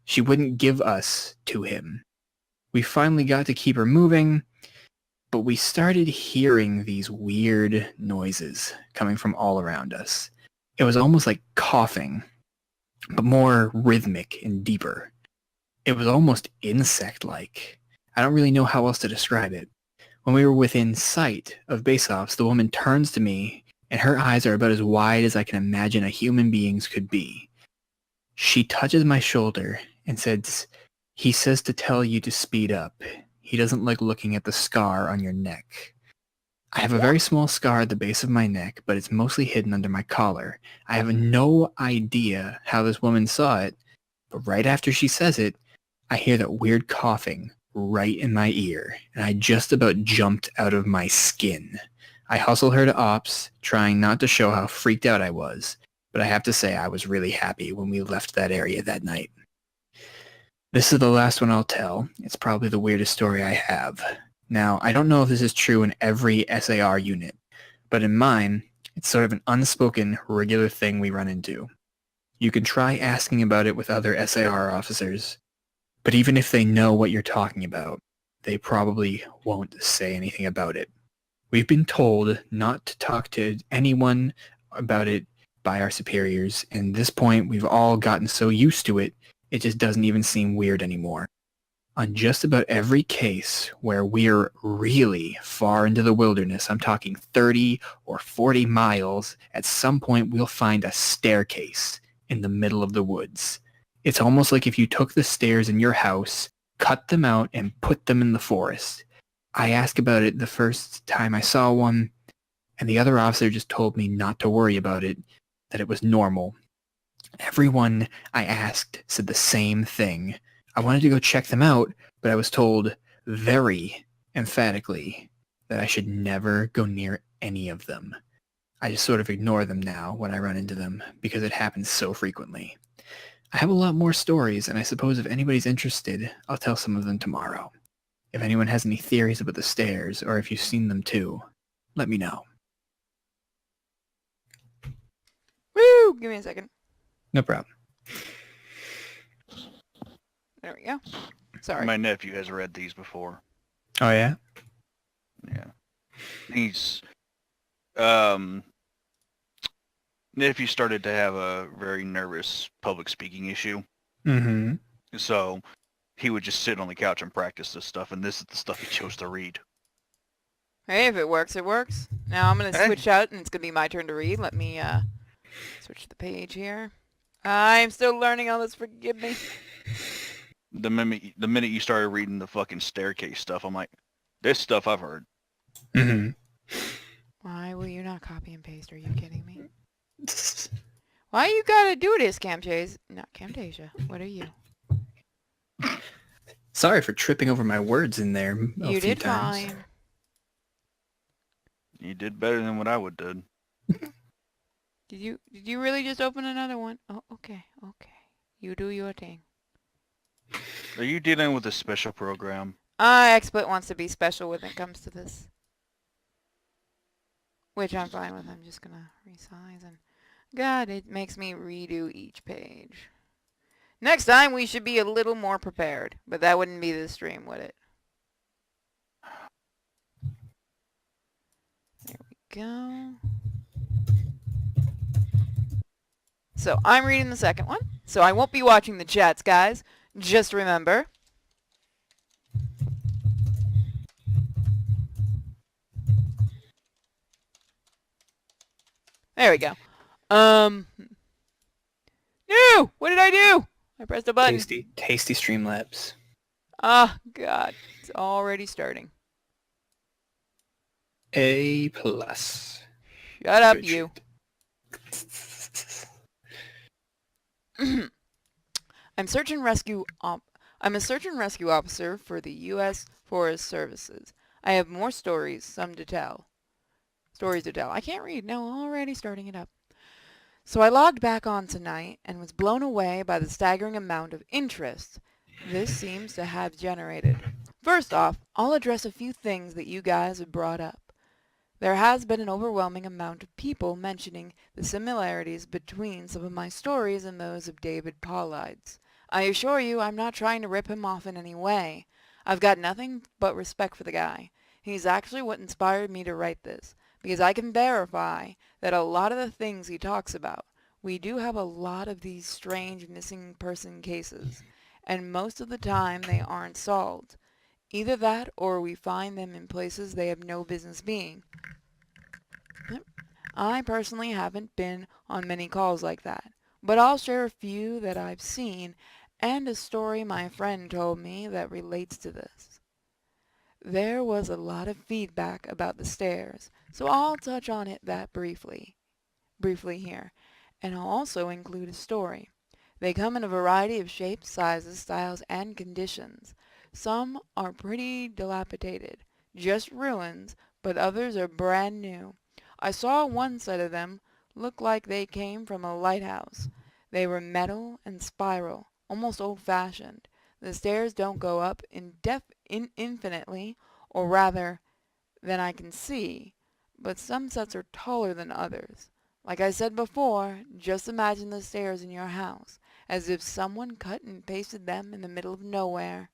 she wouldn't give us to him. We finally got to keep her moving, but we started hearing these weird noises coming from all around us. It was almost like coughing, but more rhythmic and deeper. It was almost insect-like. I don't really know how else to describe it. When we were within sight of base ops, the woman turns to me, and her eyes are about as wide as I can imagine a human being's could be. She touches my shoulder and says, "He says to tell you to speed up. He doesn't like looking at the scar on your neck." I have a very small scar at the base of my neck, but it's mostly hidden under my collar. I have no idea how this woman saw it, but right after she says it, I hear that weird coughing right in my ear, and I just about jumped out of my skin. I hustle her to ops, trying not to show how freaked out I was, but I have to say I was really happy when we left that area that night. This is the last one I'll tell. It's probably the weirdest story I have. Now, I don't know if this is true in every SAR unit, but in mine, it's sort of an unspoken, regular thing we run into. You can try asking about it with other SAR officers, but even if they know what you're talking about, they probably won't say anything about it. We've been told not to talk to anyone about it by our superiors, and at this point, we've all gotten so used to it, it just doesn't even seem weird anymore. On just about every case where we're really far into the wilderness, I'm talking 30 or 40 miles, at some point we'll find a staircase in the middle of the woods. It's almost like if you took the stairs in your house, cut them out, and put them in the forest. I asked about it the first time I saw one, and the other officer just told me not to worry about it, that it was normal. Everyone I asked said the same thing. I wanted to go check them out, but I was told very emphatically that I should never go near any of them. I just sort of ignore them now when I run into them because it happens so frequently. I have a lot more stories, and I suppose if anybody's interested, I'll tell some of them tomorrow. If anyone has any theories about the stairs, or if you've seen them too, let me know. Woo! Give me a second. No problem. There we go. Sorry. My nephew has read these before. Oh, yeah? Yeah. He's nephew started to have a very nervous public speaking issue. Mm-hmm. So he would just sit on the couch and practice this stuff, and this is the stuff he chose to read. Hey, if it works, it works. Now I'm going to Hey. switch out, and it's going to be my turn to read. Let me switch the page here. I'm still learning all this, forgive me. The minute you started reading the fucking staircase stuff, I'm like, this stuff I've heard. Mm-hmm. Why will you not copy and paste? Are you kidding me? Why you gotta do this, Camtasia? Not Camtasia. What are you? Sorry for tripping over my words in there a You few did times. fine. You did better than what I would did. Did you really just open another one? Oh, okay. You do your thing. Are you dealing with a special program? XSplit wants to be special when it comes to this. Which I'm fine with. I'm just gonna resize and... God, it makes me redo each page. Next time we should be a little more prepared. But that wouldn't be the stream, would it? There we go. So I'm reading the second one. So I won't be watching the chats, guys. Just remember. There we go. No! What did I do? I pressed a button. Tasty Streamlabs. Ah, God. It's already starting. A plus. Shut up, Good you. shit. I'm a search and rescue officer for the U.S. Forest Services. I have more stories to tell. I can't read. No, already starting it up. So I logged back on tonight and was blown away by the staggering amount of interest this seems to have generated. First off, I'll address a few things that you guys have brought up. There has been an overwhelming amount of people mentioning the similarities between some of my stories and those of David Paulides. I assure you I'm not trying to rip him off in any way. I've got nothing but respect for the guy. He's actually what inspired me to write this, because I can verify that a lot of the things he talks about, we do have a lot of these strange missing person cases, and most of the time they aren't solved. Either that or we find them in places they have no business being. I personally haven't been on many calls like that, but I'll share a few that I've seen and a story my friend told me that relates to this. There was a lot of feedback about the stairs, so I'll touch on that briefly here, and I'll also include a story. They come in a variety of shapes, sizes, styles, and conditions. Some are pretty dilapidated, just ruins, but others are brand new. I saw one set of them look like they came from a lighthouse. They were metal and spiral, almost old-fashioned. The stairs don't go up infinitely, or rather, than I can see, but some sets are taller than others. Like I said before, just imagine the stairs in your house, as if someone cut and pasted them in the middle of nowhere.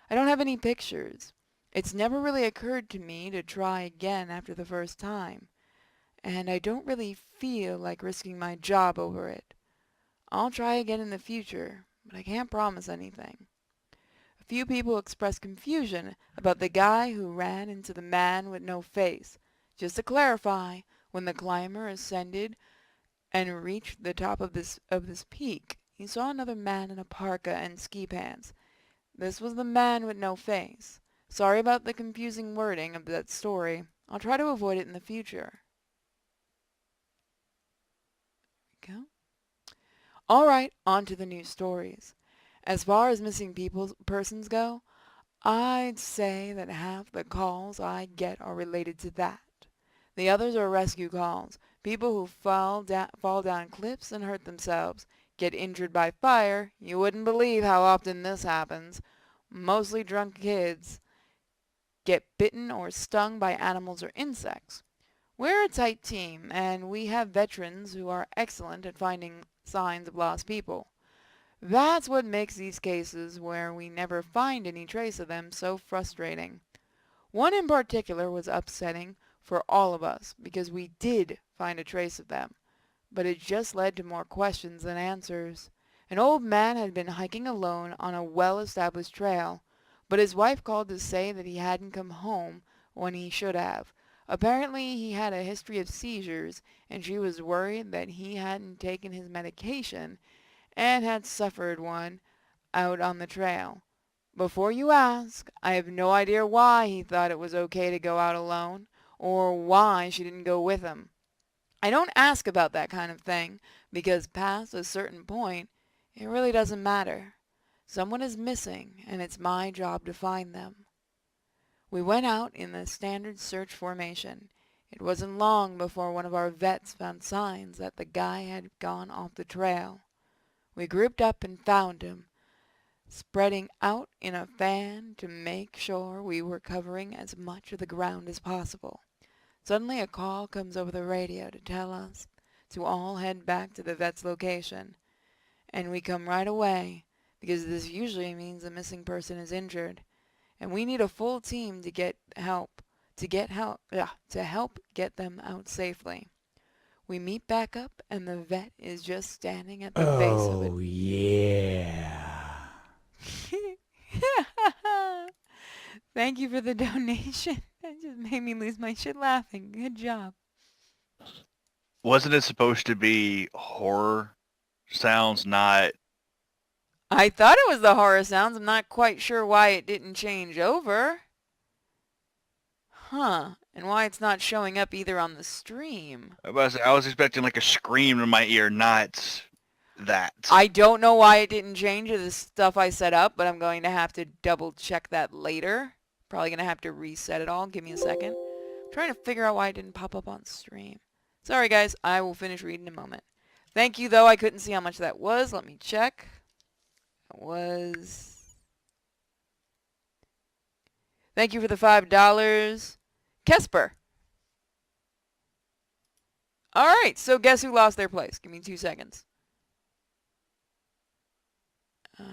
I don't have any pictures. It's never really occurred to me to try again after the first time, and I don't really feel like risking my job over it. I'll try again in the future, but I can't promise anything. A few people expressed confusion about the guy who ran into the man with no face. Just to clarify, when the climber ascended and reached the top of this peak, he saw another man in a parka and ski pants. This was the man with no face. Sorry about the confusing wording of that story. I'll try to avoid it in the future. There we go. Alright, on to the news stories. As far as missing persons go, I'd say that half the calls I get are related to that. The others are rescue calls. People who fall down cliffs and hurt themselves, get injured by fire. You wouldn't believe how often this happens. Mostly drunk kids get bitten or stung by animals or insects. We're a tight team, and we have veterans who are excellent at finding signs of lost people. That's what makes these cases where we never find any trace of them so frustrating. One in particular was upsetting for all of us because we did find a trace of them, but it just led to more questions than answers. An old man had been hiking alone on a well-established trail, but his wife called to say that he hadn't come home when he should have. Apparently he had a history of seizures, and she was worried that he hadn't taken his medication and had suffered one out on the trail. Before you ask, I have no idea why he thought it was okay to go out alone, or why she didn't go with him. I don't ask about that kind of thing, because past a certain point, it really doesn't matter. Someone is missing, and it's my job to find them. We went out in the standard search formation. It wasn't long before one of our vets found signs that the guy had gone off the trail. We grouped up and found him, spreading out in a fan to make sure we were covering as much of the ground as possible. Suddenly a call comes over the radio to tell us to all head back to the vet's location. And we come right away, because this usually means the missing person is injured, and we need a full team to help get them out safely. We meet back up, and the vet is just standing at the base of it. Oh, yeah. Thank you for the donation. That just made me lose my shit laughing. Good job. Wasn't it supposed to be horror sounds, not... I thought it was the horror sounds. I'm not quite sure why it didn't change over. Huh. And why it's not showing up either on the stream. I was expecting like a scream in my ear, not that. I don't know why it didn't change the stuff I set up, but I'm going to have to double check that later. Probably going to have to reset it all. Give me a second. I'm trying to figure out why it didn't pop up on stream. Sorry guys, I will finish reading in a moment. Thank you though, I couldn't see how much that was. Let me check. It was... Thank you for the $5. Kesper. Alright, so guess who lost their place? Give me 2 seconds. Let's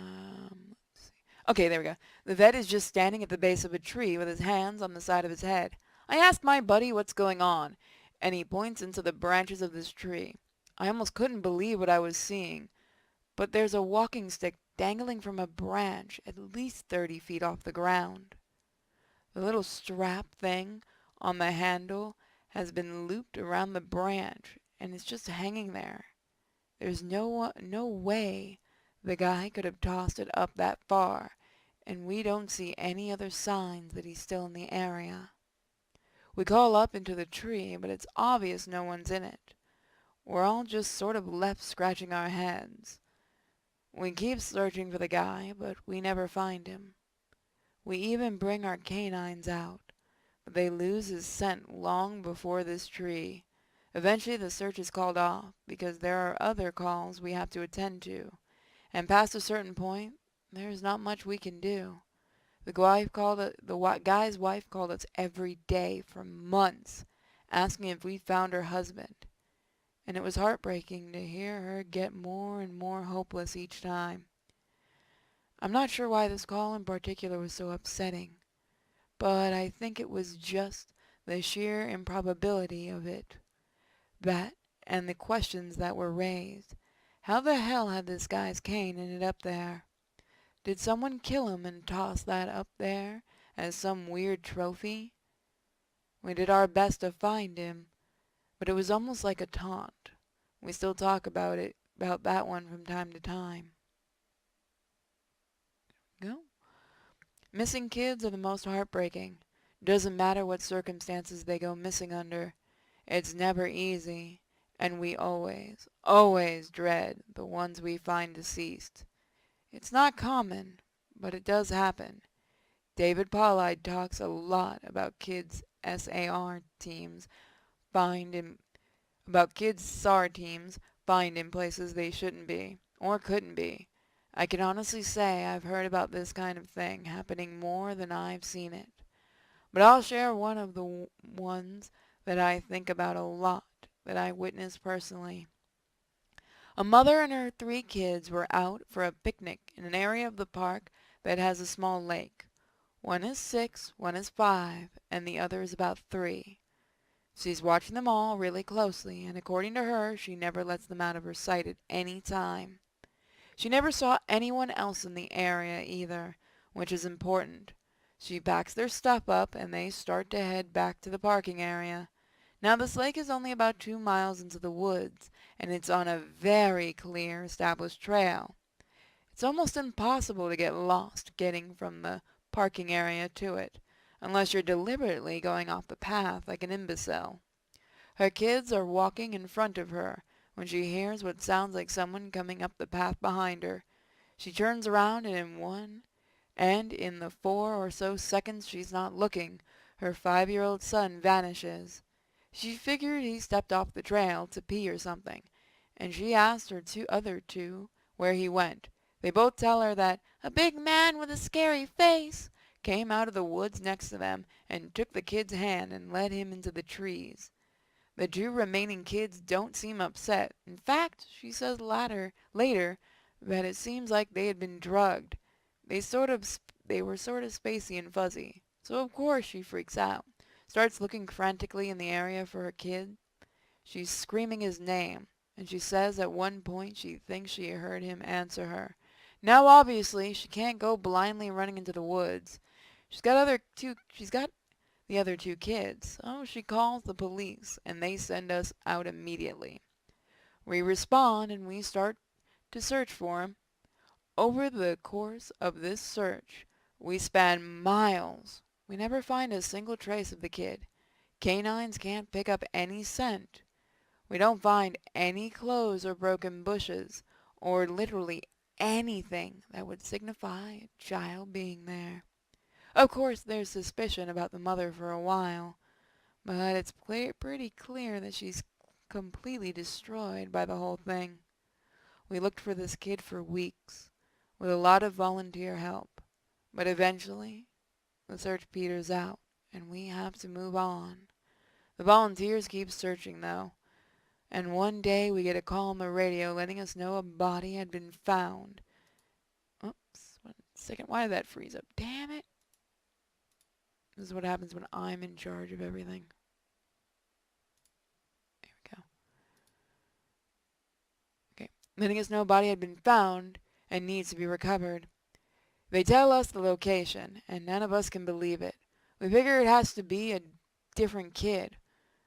see. Okay, there we go. The vet is just standing at the base of a tree with his hands on the side of his head. I asked my buddy what's going on, and he points into the branches of this tree. I almost couldn't believe what I was seeing, but there's a walking stick dangling from a branch at least 30 feet off the ground. The little strap thing on the handle has been looped around the branch, and it's just hanging there. There's no way the guy could have tossed it up that far, and we don't see any other signs that he's still in the area. We call up into the tree, but it's obvious no one's in it. We're all just sort of left scratching our heads. We keep searching for the guy, but we never find him. We even bring our canines out, but they lose his scent long before this tree. Eventually the search is called off because there are other calls we have to attend to, and past a certain point, there's not much we can do. The guy's wife called us every day for months, asking if we found her husband, and it was heartbreaking to hear her get more and more hopeless each time. I'm not sure why this call in particular was so upsetting, but I think it was just the sheer improbability of it. That, and the questions that were raised. How the hell had this guy's cane ended up there? Did someone kill him and toss that up there as some weird trophy? We did our best to find him, but it was almost like a taunt. We still talk about that one from time to time. Go. Missing kids are the most heartbreaking. Doesn't matter what circumstances they go missing under. It's never easy, and we always dread the ones we find deceased. It's not common, but it does happen. David Pollard talks a lot about kids' SAR teams about kids' SAR teams find in places they shouldn't be, or couldn't be. I can honestly say I've heard about this kind of thing happening more than I've seen it. But I'll share one of the ones that I think about a lot, that I witnessed personally. A mother and her 3 kids were out for a picnic in an area of the park that has a small lake. One is 6, one is 5, and the other is about 3. She's watching them all really closely, and according to her, she never lets them out of her sight at any time. She never saw anyone else in the area either, which is important. She packs their stuff up, and they start to head back to the parking area. Now this lake is only about 2 miles into the woods, and it's on a very clear, established trail. It's almost impossible to get lost getting from the parking area to it, unless you're deliberately going off the path like an imbecile. Her kids are walking in front of her when she hears what sounds like someone coming up the path behind her. She turns around, and in the 4 or so seconds she's not looking, her 5-year-old son vanishes. She figured he stepped off the trail to pee or something, and she asked her other two where he went. They both tell her that a big man with a scary face came out of the woods next to them and took the kid's hand and led him into the trees. The 2 remaining kids don't seem upset. In fact, she says later that it seems like they had been drugged. They were sort of spacey and fuzzy. So of course she freaks out, starts looking frantically in the area for her kid. She's screaming his name, and she says at one point she thinks she heard him answer her. Now obviously she can't go blindly running into the woods. She's got the other two kids, so she calls the police and they send us out immediately. We respond and we start to search for him. Over the course of this search, we span miles. We never find a single trace of the kid. Canines can't pick up any scent. We don't find any clothes or broken bushes, or literally anything that would signify a child being there. Of course, there's suspicion about the mother for a while, but it's pretty clear that she's completely destroyed by the whole thing. We looked for this kid for weeks, with a lot of volunteer help, but eventually the search peters out, and we have to move on. The volunteers keep searching, though, and one day we get a call on the radio letting us know a body had been found. Oops, 1 second, why did that freeze up? Damn it! This is what happens when I'm in charge of everything. There we go. Okay, letting us know a body had been found and needs to be recovered. They tell us the location, and none of us can believe it. We figure it has to be a different kid,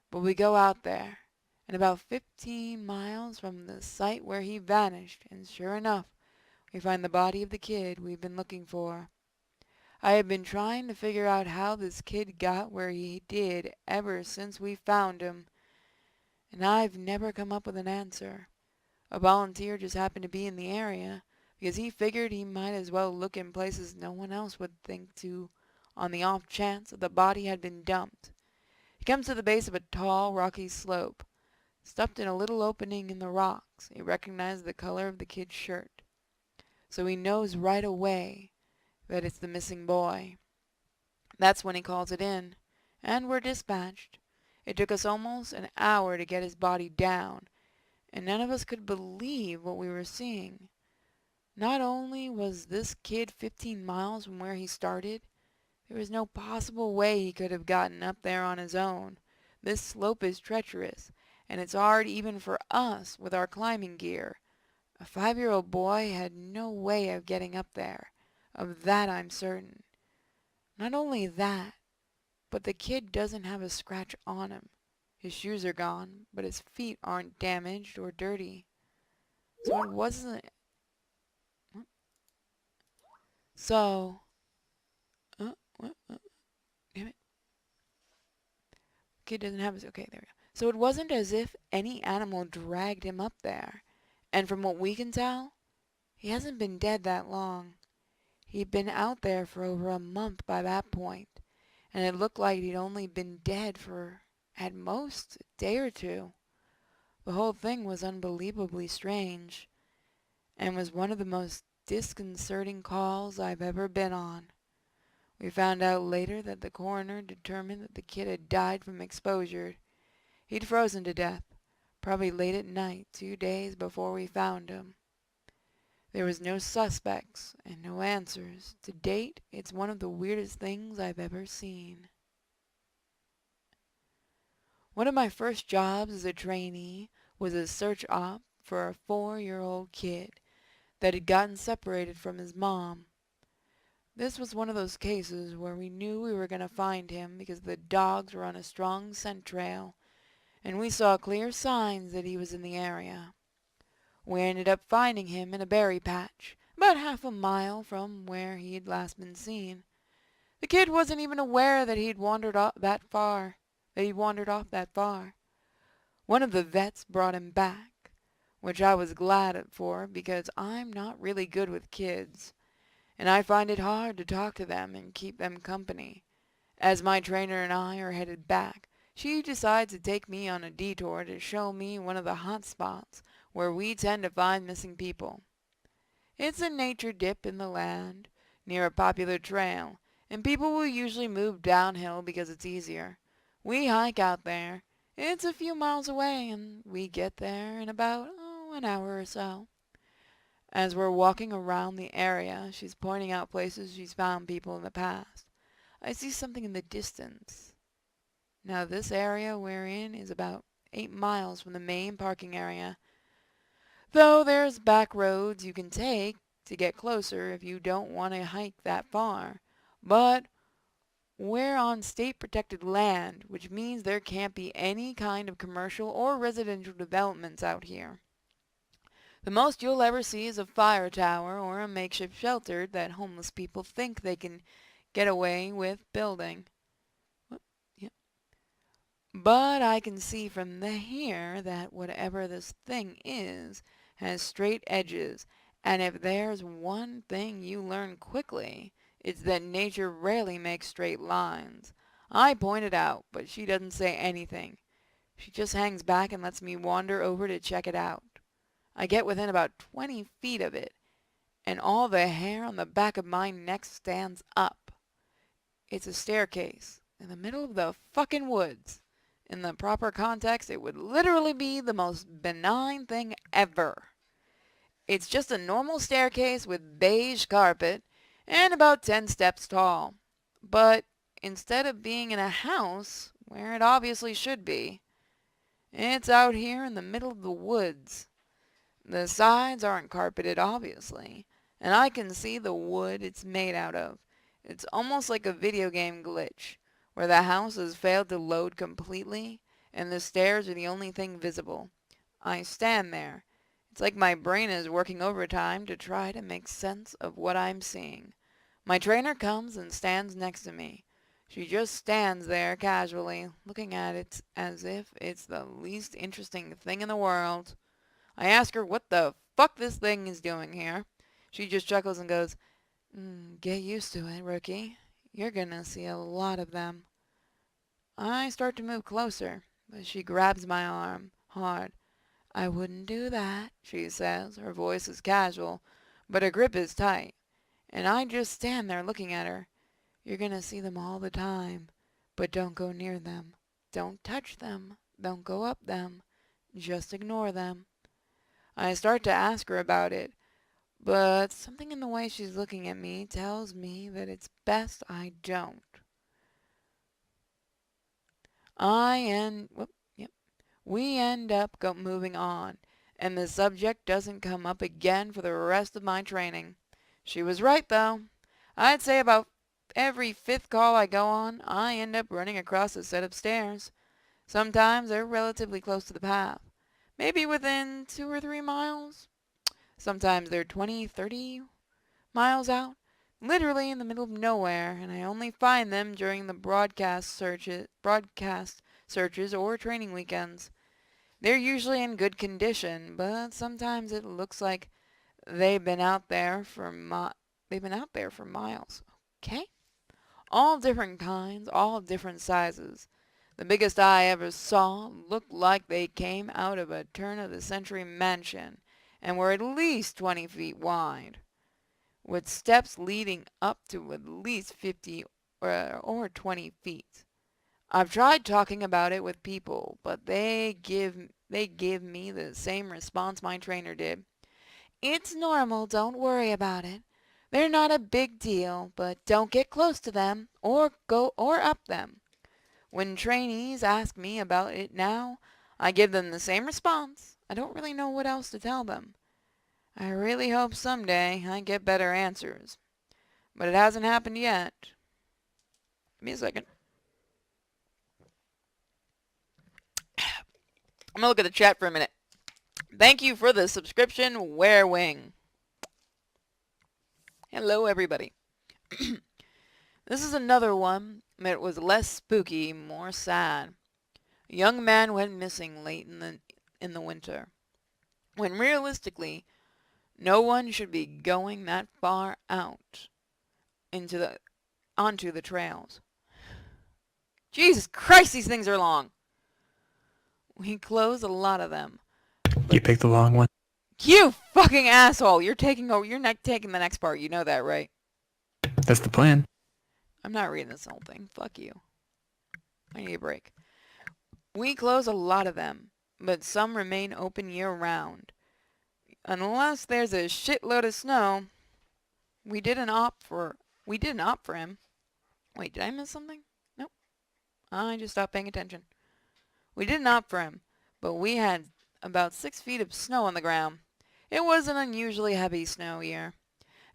but we go out there, and about 15 miles from the site where he vanished, and sure enough, we find the body of the kid we've been looking for. I have been trying to figure out how this kid got where he did ever since we found him, and I've never come up with an answer. A volunteer just happened to be in the area, because he figured he might as well look in places no one else would think to, on the off chance that the body had been dumped. He comes to the base of a tall, rocky slope. Stuffed in a little opening in the rocks, he recognized the color of the kid's shirt. So he knows right away that it's the missing boy. That's when he calls it in, and we're dispatched. It took us almost an hour to get his body down, and none of us could believe what we were seeing. Not only was this kid 15 miles from where he started, there was no possible way he could have gotten up there on his own. This slope is treacherous, and it's hard even for us with our climbing gear. A 5-year-old boy had no way of getting up there. Of that I'm certain. Not only that, but the kid doesn't have a scratch on him. His shoes are gone, but his feet aren't damaged or dirty. So it wasn't... So... damn it. Kid doesn't have his... Okay, there we go. So it wasn't as if any animal dragged him up there. And from what we can tell, he hasn't been dead that long. He'd been out there for over a month by that point, and it looked like he'd only been dead for, at most, a day or two. The whole thing was unbelievably strange, and was one of the most disconcerting calls I've ever been on. We found out later that the coroner determined that the kid had died from exposure. He'd frozen to death, probably late at night, 2 days before we found him. There was no suspects and no answers. To date, it's one of the weirdest things I've ever seen. One of my first jobs as a trainee was a search op for a 4-year-old kid that had gotten separated from his mom. This was one of those cases where we knew we were going to find him because the dogs were on a strong scent trail, and we saw clear signs that he was in the area. We ended up finding him in a berry patch, about half a mile from where he had last been seen. The kid wasn't even aware that he'd wandered off that far. One of the vets brought him back, which I was glad for because I'm not really good with kids, and I find it hard to talk to them and keep them company. As my trainer and I are headed back, she decides to take me on a detour to show me one of the hot spots where we tend to find missing people. It's a nature dip in the land, near a popular trail, and people will usually move downhill because it's easier. We hike out there. It's a few miles away, and we get there in about, an hour or so. As we're walking around the area, she's pointing out places she's found people in the past. I see something in the distance. Now this area we're in is about 8 miles from the main parking area. Though there's back roads you can take to get closer if you don't want to hike that far. But we're on state-protected land, which means there can't be any kind of commercial or residential developments out here. The most you'll ever see is a fire tower or a makeshift shelter that homeless people think they can get away with building. But I can see from here that whatever this thing is has straight edges, and if there's one thing you learn quickly, it's that nature rarely makes straight lines. I point it out, but she doesn't say anything. She just hangs back and lets me wander over to check it out. I get within about 20 feet of it, and all the hair on the back of my neck stands up. It's a staircase in the middle of the fucking woods. In the proper context, it would literally be the most benign thing ever. It's just a normal staircase with beige carpet and about 10 steps tall. But instead of being in a house, where it obviously should be, it's out here in the middle of the woods. The sides aren't carpeted, obviously, and I can see the wood it's made out of. It's almost like a video game glitch, where the house has failed to load completely, and the stairs are the only thing visible. I stand there. It's like my brain is working overtime to try to make sense of what I'm seeing. My trainer comes and stands next to me. She just stands there casually, looking at it as if it's the least interesting thing in the world. I ask her what the fuck this thing is doing here. She just chuckles and goes, "Get used to it, rookie. You're gonna see a lot of them." I start to move closer, but she grabs my arm hard. "I wouldn't do that," she says. Her voice is casual, but her grip is tight. And I just stand there looking at her. "You're gonna see them all the time, but don't go near them. Don't touch them. Don't go up them. Just ignore them." I start to ask her about it, but something in the way she's looking at me tells me that it's best I don't. We end up moving on, and the subject doesn't come up again for the rest of my training. She was right, though. I'd say about every 5th call I go on, I end up running across a set of stairs. Sometimes they're relatively close to the path, maybe within 2 or 3 miles. Sometimes they're 20, 30 miles out, literally in the middle of nowhere, and I only find them during the broadcast searches or training weekends. They're usually in good condition, but sometimes it looks like they've been out there for miles. Okay? All different kinds, all different sizes. The biggest I ever saw looked like they came out of a turn-of-the-century mansion and were at least 20 feet wide, with steps leading up to at least 50 or 20 feet. I've tried talking about it with people, but they give me the same response my trainer did. "It's normal, don't worry about it. They're not a big deal, but don't get close to them or go or up them." When trainees ask me about it now, I give them the same response. I don't really know what else to tell them. I really hope someday I get better answers, but it hasn't happened yet. Give me a second. I'm gonna look at the chat for a minute. Thank you for the subscription, Werewing. Hello, everybody. This is another one that was less spooky, more sad. A young man went missing late in the winter, when realistically, no one should be going that far out onto the trails. Jesus Christ, these things are long. We close a lot of them. You picked the long one. You fucking asshole! You're not taking the next part. You know that, right? That's the plan. I'm not reading this whole thing. Fuck you. I need a break. We close a lot of them, but some remain open year-round. Unless there's a shitload of snow, we didn't opt for him. Wait, did I miss something? Nope. I just stopped paying attention. We didn't opt for him, but we had about 6 feet of snow on the ground. It was an unusually heavy snow year,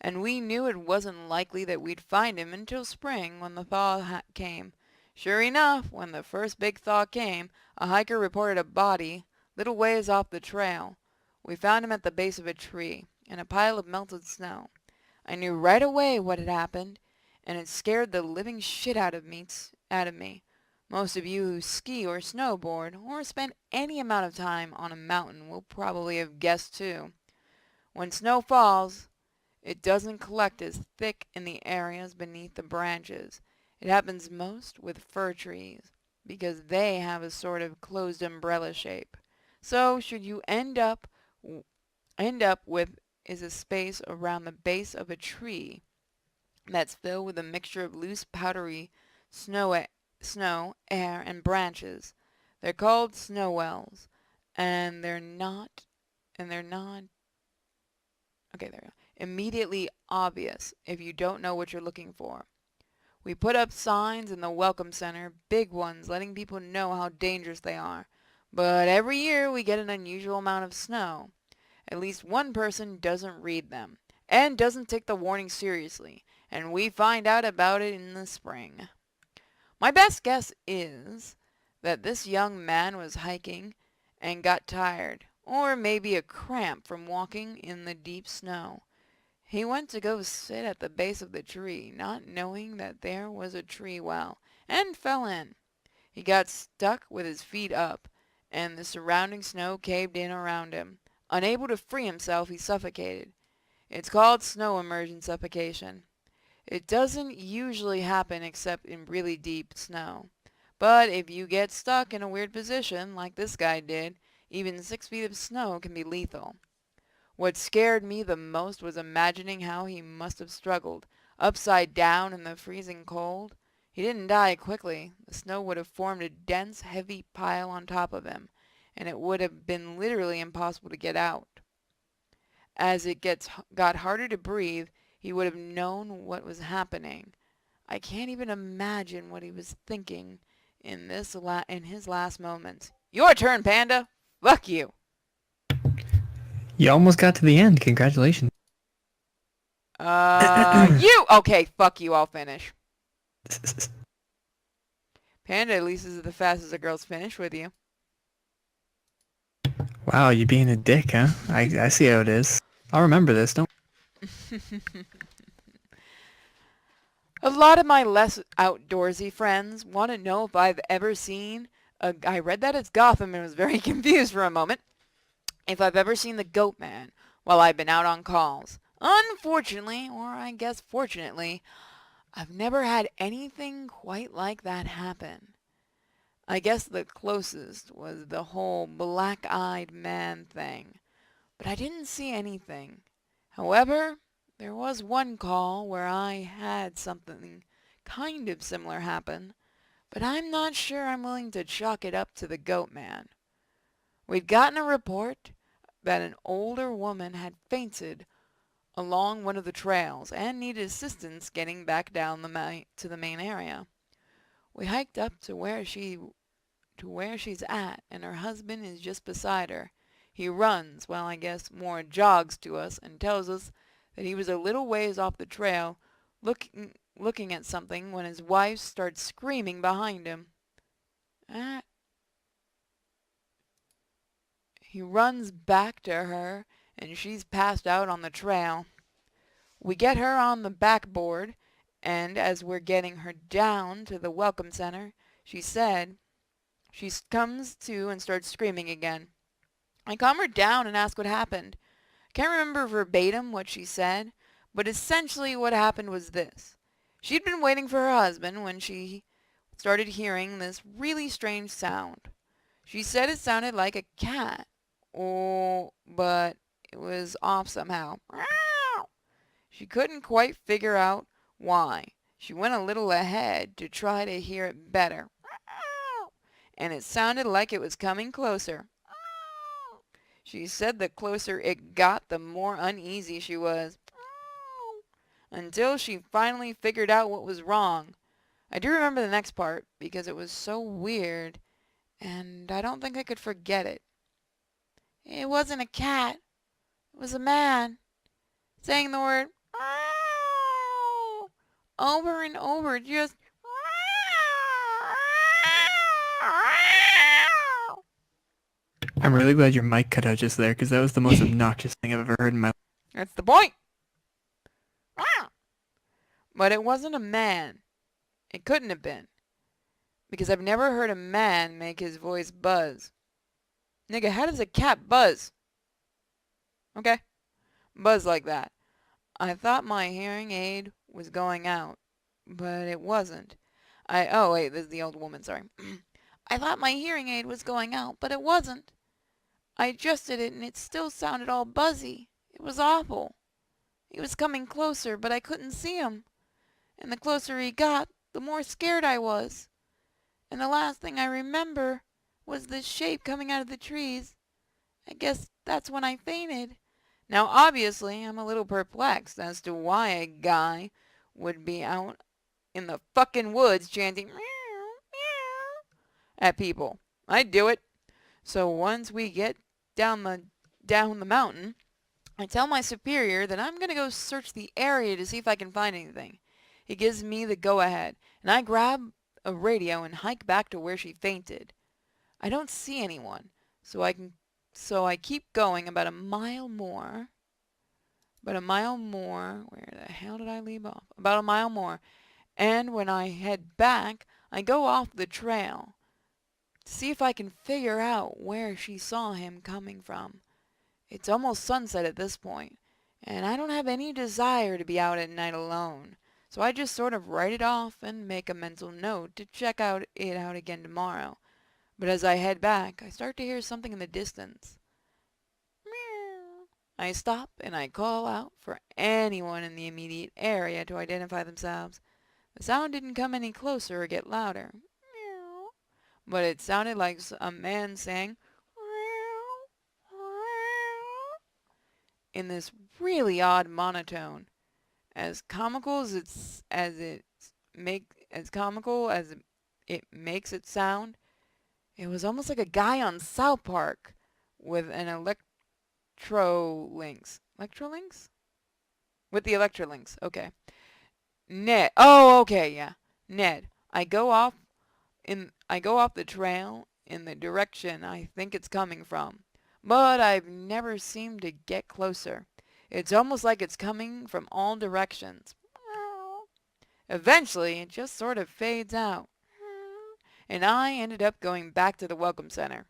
and we knew it wasn't likely that we'd find him until spring when the thaw came. Sure enough, when the first big thaw came, a hiker reported a body little ways off the trail. We found him at the base of a tree, in a pile of melted snow. I knew right away what had happened, and it scared the living shit out of me. Most of you who ski or snowboard or spend any amount of time on a mountain will probably have guessed too. When snow falls, it doesn't collect as thick in the areas beneath the branches. It happens most with fir trees, because they have a sort of closed umbrella shape. So should you end up with is a space around the base of a tree that's filled with a mixture of loose powdery snow, air, and branches. They're called snow wells, and they're not okay, there we go, immediately obvious if you don't know what you're looking for. We put up signs in the Welcome Center, big ones, letting people know how dangerous they are. But every year we get an unusual amount of snow. At least one person doesn't read them, and doesn't take the warning seriously, and we find out about it in the spring. My best guess is that this young man was hiking and got tired, or maybe a cramp from walking in the deep snow. He went to go sit at the base of the tree, not knowing that there was a tree well, and fell in. He got stuck with his feet up, and the surrounding snow caved in around him. Unable to free himself, he suffocated. It's called snow immersion suffocation. It doesn't usually happen except in really deep snow. But if you get stuck in a weird position, like this guy did, even 6 feet of snow can be lethal. What scared me the most was imagining how he must have struggled, upside down in the freezing cold. He didn't die quickly. The snow would have formed a dense, heavy pile on top of him, and it would have been literally impossible to get out. As it got harder to breathe, he would have known what was happening. I can't even imagine what he was thinking in his last moments. Your turn, Panda! Fuck you! You almost got to the end. Congratulations. You! Okay, fuck you, I'll finish. Panda at least is the fastest a girl's finished with you. Wow, you being a dick, huh? I see how it is. I'll remember this, don't... A lot of my less outdoorsy friends want to know if I've ever seen I read that it's Gotham and was very confused for a moment. If I've ever seen the Goat Man while I've been out on calls. Unfortunately, or I guess fortunately, I've never had anything quite like that happen. I guess the closest was the whole black-eyed man thing, but I didn't see anything. However, there was one call where I had something kind of similar happen, but I'm not sure I'm willing to chalk it up to the Goat Man. We'd gotten a report that an older woman had fainted along one of the trails and needed assistance getting back down to the main area. We hiked up to where she's at, and her husband is just beside her. He runs, well, I guess more jogs to us, and tells us that he was a little ways off the trail looking at something when his wife starts screaming behind him. He runs back to her, and she's passed out on the trail. We get her on the backboard, and as we're getting her down to the Welcome Center, she comes to and starts screaming again. I calm her down and ask what happened. I can't remember verbatim what she said, but essentially what happened was this. She'd been waiting for her husband when she started hearing this really strange sound. She said it sounded like a cat. Oh, but it was off somehow. She couldn't quite figure out why. She went a little ahead to try to hear it better. And it sounded like it was coming closer. She said the closer it got, the more uneasy she was. Until she finally figured out what was wrong. I do remember the next part because it was so weird and I don't think I could forget it. It wasn't a cat. It was a man saying the word "Meow" over and over, just "Meow." I'm really glad your mic cut out just there, because that was the most obnoxious thing I've ever heard in my life. That's the point. Meow. But it wasn't a man. It couldn't have been. Because I've never heard a man make his voice buzz. Nigga, how does a cat buzz? Okay? Buzz like that. I thought my hearing aid was going out, but it wasn't. Oh wait, this is the old woman, sorry. I thought my hearing aid was going out, but it wasn't. I adjusted it and it still sounded all buzzy. It was awful. He was coming closer, but I couldn't see him. And the closer he got, the more scared I was. And the last thing I remember was this shape coming out of the trees. I guess that's when I fainted. Now, obviously, I'm a little perplexed as to why a guy would be out in the fucking woods chanting meow, meow at people. I'd do it. So once we get down the mountain, I tell my superior that I'm going to go search the area to see if I can find anything. He gives me the go-ahead, and I grab a radio and hike back to where she fainted. I don't see anyone, so I keep going about a mile more. Where the hell did I leave off? About a mile more. And when I head back, I go off the trail to see if I can figure out where she saw him coming from. It's almost sunset at this point, and I don't have any desire to be out at night alone. So I just sort of write it off and make a mental note to check it out again tomorrow. But as I head back, I start to hear something in the distance. Meow. I stop and I call out for anyone in the immediate area to identify themselves. The sound didn't come any closer or get louder. Meow. But it sounded like a man saying, meow, meow, in this really odd monotone. As comical as it makes it sound, it was almost like a guy on South Park with an electrolinks. Electrolinks? With the electrolinks. Okay. Ned. Oh, okay, yeah. Ned. I go off the trail in the direction I think it's coming from, but I've never seemed to get closer. It's almost like it's coming from all directions. Eventually, it just sort of fades out, and I ended up going back to the Welcome Center.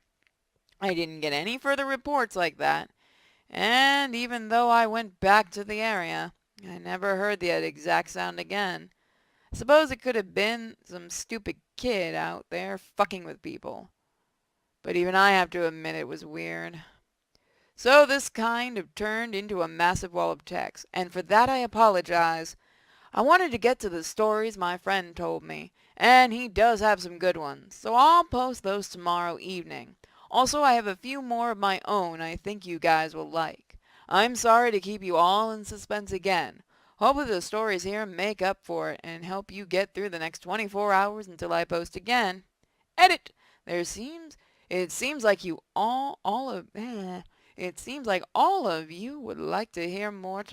I didn't get any further reports like that, and even though I went back to the area, I never heard that exact sound again. I suppose it could have been some stupid kid out there fucking with people. But even I have to admit it was weird. So this kind of turned into a massive wall of text, and for that I apologize. I wanted to get to the stories my friend told me, and he does have some good ones, so I'll post those tomorrow evening. Also, I have a few more of my own I think you guys will like. I'm sorry to keep you all in suspense again. Hopefully the stories here make up for it and help you get through the next 24 hours until I post again. Edit! It seems like all of you would like to hear more.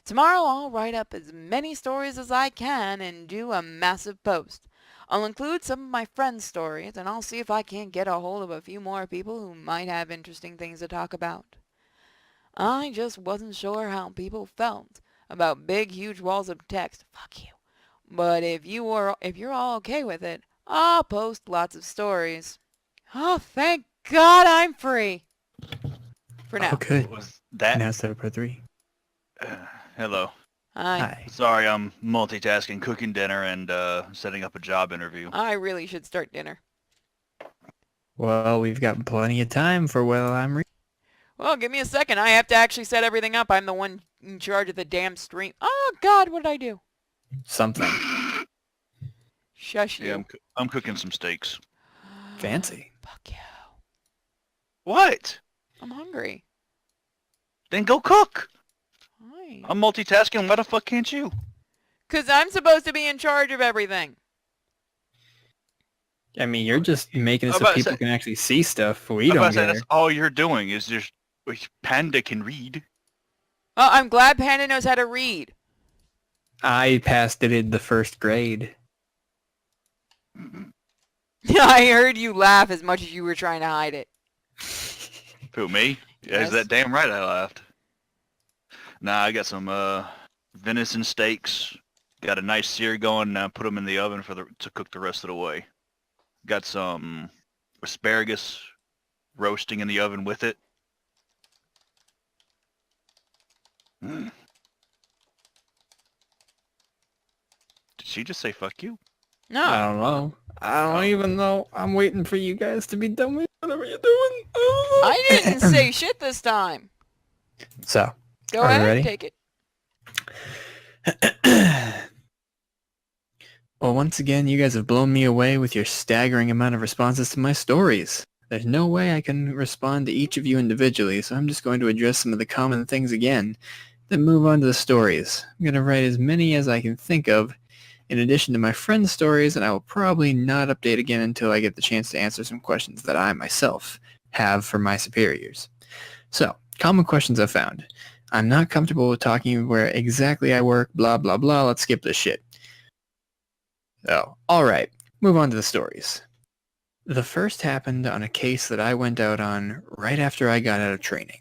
Tomorrow I'll write up as many stories as I can and do a massive post. I'll include some of my friends' stories, and I'll see if I can't get a hold of a few more people who might have interesting things to talk about. I just wasn't sure how people felt about big, huge walls of text. Fuck you. But if you're all okay with it, I'll post lots of stories. Oh, thank God I'm free. For now. Oh, good. What was that? Now it's part 3. Hello. Hi. Hi. Sorry, I'm multitasking, cooking dinner and setting up a job interview. I really should start dinner. Well, we've got plenty of time for while I'm reading. Well, give me a second. I have to actually set everything up. I'm the one in charge of the damn stream. Oh, God, what did I do? Something. Shush you. Yeah, I'm cooking some steaks. Fancy. Fuck you. What? I'm hungry. Then go cook. Hi. I'm multitasking. Why the fuck can't you? 'Cause I'm supposed to be in charge of everything. I mean, you're just making it I'm so about to people say, can actually see stuff. We I'm about don't to say care. that's all you're doing is just Panda can read. Oh, I'm glad Panda knows how to read. I passed it in the first grade. I heard you laugh as much as you were trying to hide it. Who, me? Yeah, is Yes. that damn right I laughed. Nah, I got some venison steaks. Got a nice sear going. Now put them in the oven to cook the rest of the way. Got some asparagus roasting in the oven with it. Mm. Did she just say fuck you? I No. don't know. I don't Oh. even know. I'm waiting for you guys to be done with whatever you're doing. I didn't say shit this time. So, Go are we ahead, ready? take it. Well, once again, you guys have blown me away with your staggering amount of responses to my stories. There's no way I can respond to each of you individually, so I'm just going to address some of the common things again, then move on to the stories. I'm going to write as many as I can think of, in addition to my friends' stories, and I will probably not update again until I get the chance to answer some questions that I myself have for my superiors. So, common questions I've found. I'm not comfortable with talking where exactly I work, blah, blah, blah. Let's skip this shit. Oh, alright. Move on to the stories. The first happened on a case that I went out on right after I got out of training,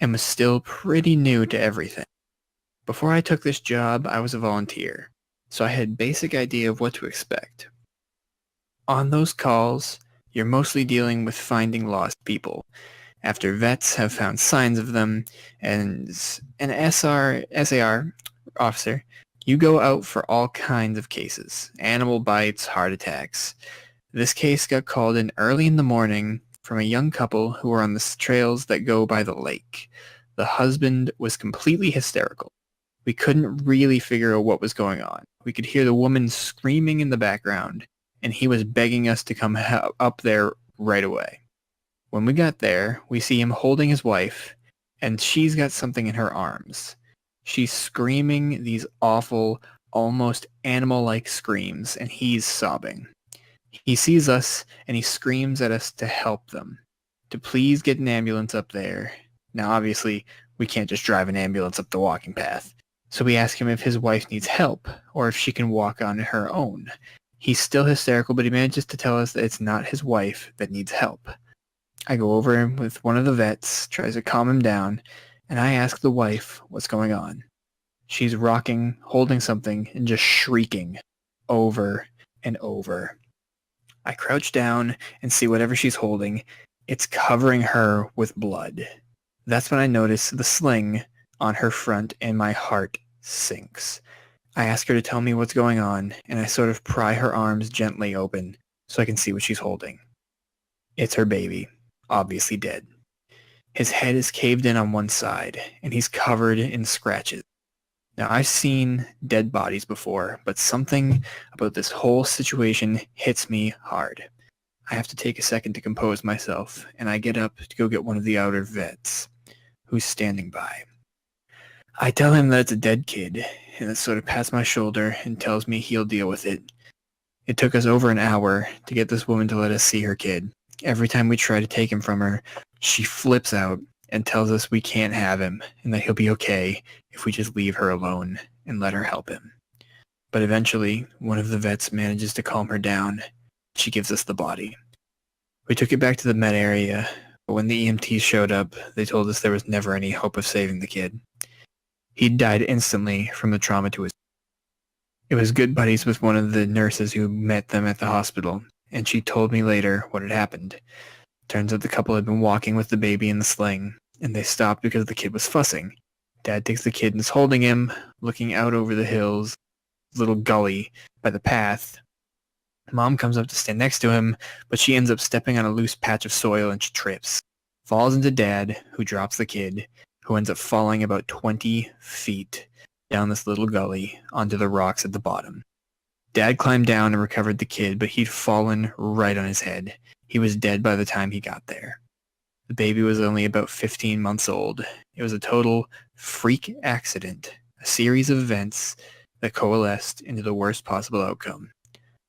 and was still pretty new to everything. Before I took this job, I was a volunteer, so I had a basic idea of what to expect. On those calls, you're mostly dealing with finding lost people, after vets have found signs of them, and an SAR officer, you go out for all kinds of cases. Animal bites, heart attacks. This case got called in early in the morning from a young couple who were on the trails that go by the lake. The husband was completely hysterical. We couldn't really figure out what was going on. We could hear the woman screaming in the background, and he was begging us to come up there right away. When we got there, we see him holding his wife, and she's got something in her arms. She's screaming these awful, almost animal-like screams, and he's sobbing. He sees us, and he screams at us to help them, to please get an ambulance up there. Now, obviously, we can't just drive an ambulance up the walking path, so we ask him if his wife needs help, or if she can walk on her own. He's still hysterical, but he manages to tell us that it's not his wife that needs help. I go over with one of the vets, tries to calm him down, and I ask the wife what's going on. She's rocking, holding something, and just shrieking over and over. I crouch down and see whatever she's holding. It's covering her with blood. That's when I notice the sling on her front, and my heart sinks. I ask her to tell me what's going on, and I sort of pry her arms gently open so I can see what she's holding. It's her baby, obviously dead. His head is caved in on one side, and he's covered in scratches. Now, I've seen dead bodies before, but something about this whole situation hits me hard. I have to take a second to compose myself, and I get up to go get one of the outer vets, who's standing by. I tell him that it's a dead kid, and that sort of pats my shoulder and tells me he'll deal with it. It took us over an hour to get this woman to let us see her kid. Every time we try to take him from her, she flips out and tells us we can't have him and that he'll be okay if we just leave her alone and let her help him. But eventually, one of the vets manages to calm her down. She gives us the body. We took it back to the med area, but when the EMTs showed up, they told us there was never any hope of saving the kid. He'd died instantly from the trauma to his... It was good buddies with one of the nurses who met them at the hospital, and she told me later what had happened. Turns out the couple had been walking with the baby in the sling, and they stopped because the kid was fussing. Dad takes the kid and is holding him, looking out over the hills, little gully by the path. Mom comes up to stand next to him, but she ends up stepping on a loose patch of soil and she trips. Falls into Dad, who drops the kid, who ends up falling about 20 feet down this little gully onto the rocks at the bottom. Dad climbed down and recovered the kid, but he'd fallen right on his head. He was dead by the time he got there. The baby was only about 15 months old. It was a total freak accident, a series of events that coalesced into the worst possible outcome.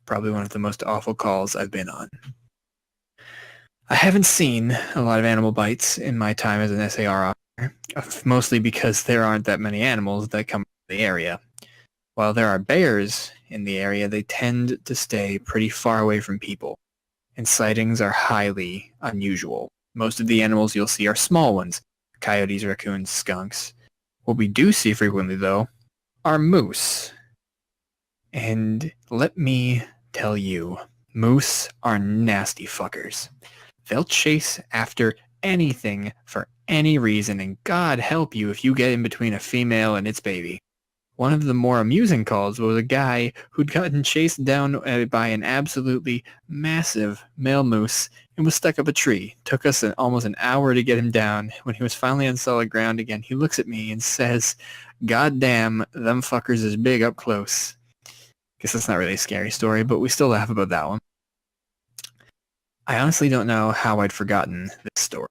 Probably one of the most awful calls I've been on. I haven't seen a lot of animal bites in my time as an SAR officer, mostly because there aren't that many animals that come to the area. While there are bears in the area, they tend to stay pretty far away from people, and sightings are highly unusual. Most of the animals you'll see are small ones, coyotes, raccoons, skunks. What we do see frequently, though, are moose. And let me tell you, moose are nasty fuckers. They'll chase after anything for any reason, and God help you if you get in between a female and its baby. One of the more amusing calls was a guy who'd gotten chased down by an absolutely massive male moose and was stuck up a tree. Took us almost an hour to get him down. When he was finally on solid ground again, he looks at me and says, "God damn, them fuckers is big up close." Guess that's not really a scary story, but we still laugh about that one. I honestly don't know how I'd forgotten this story,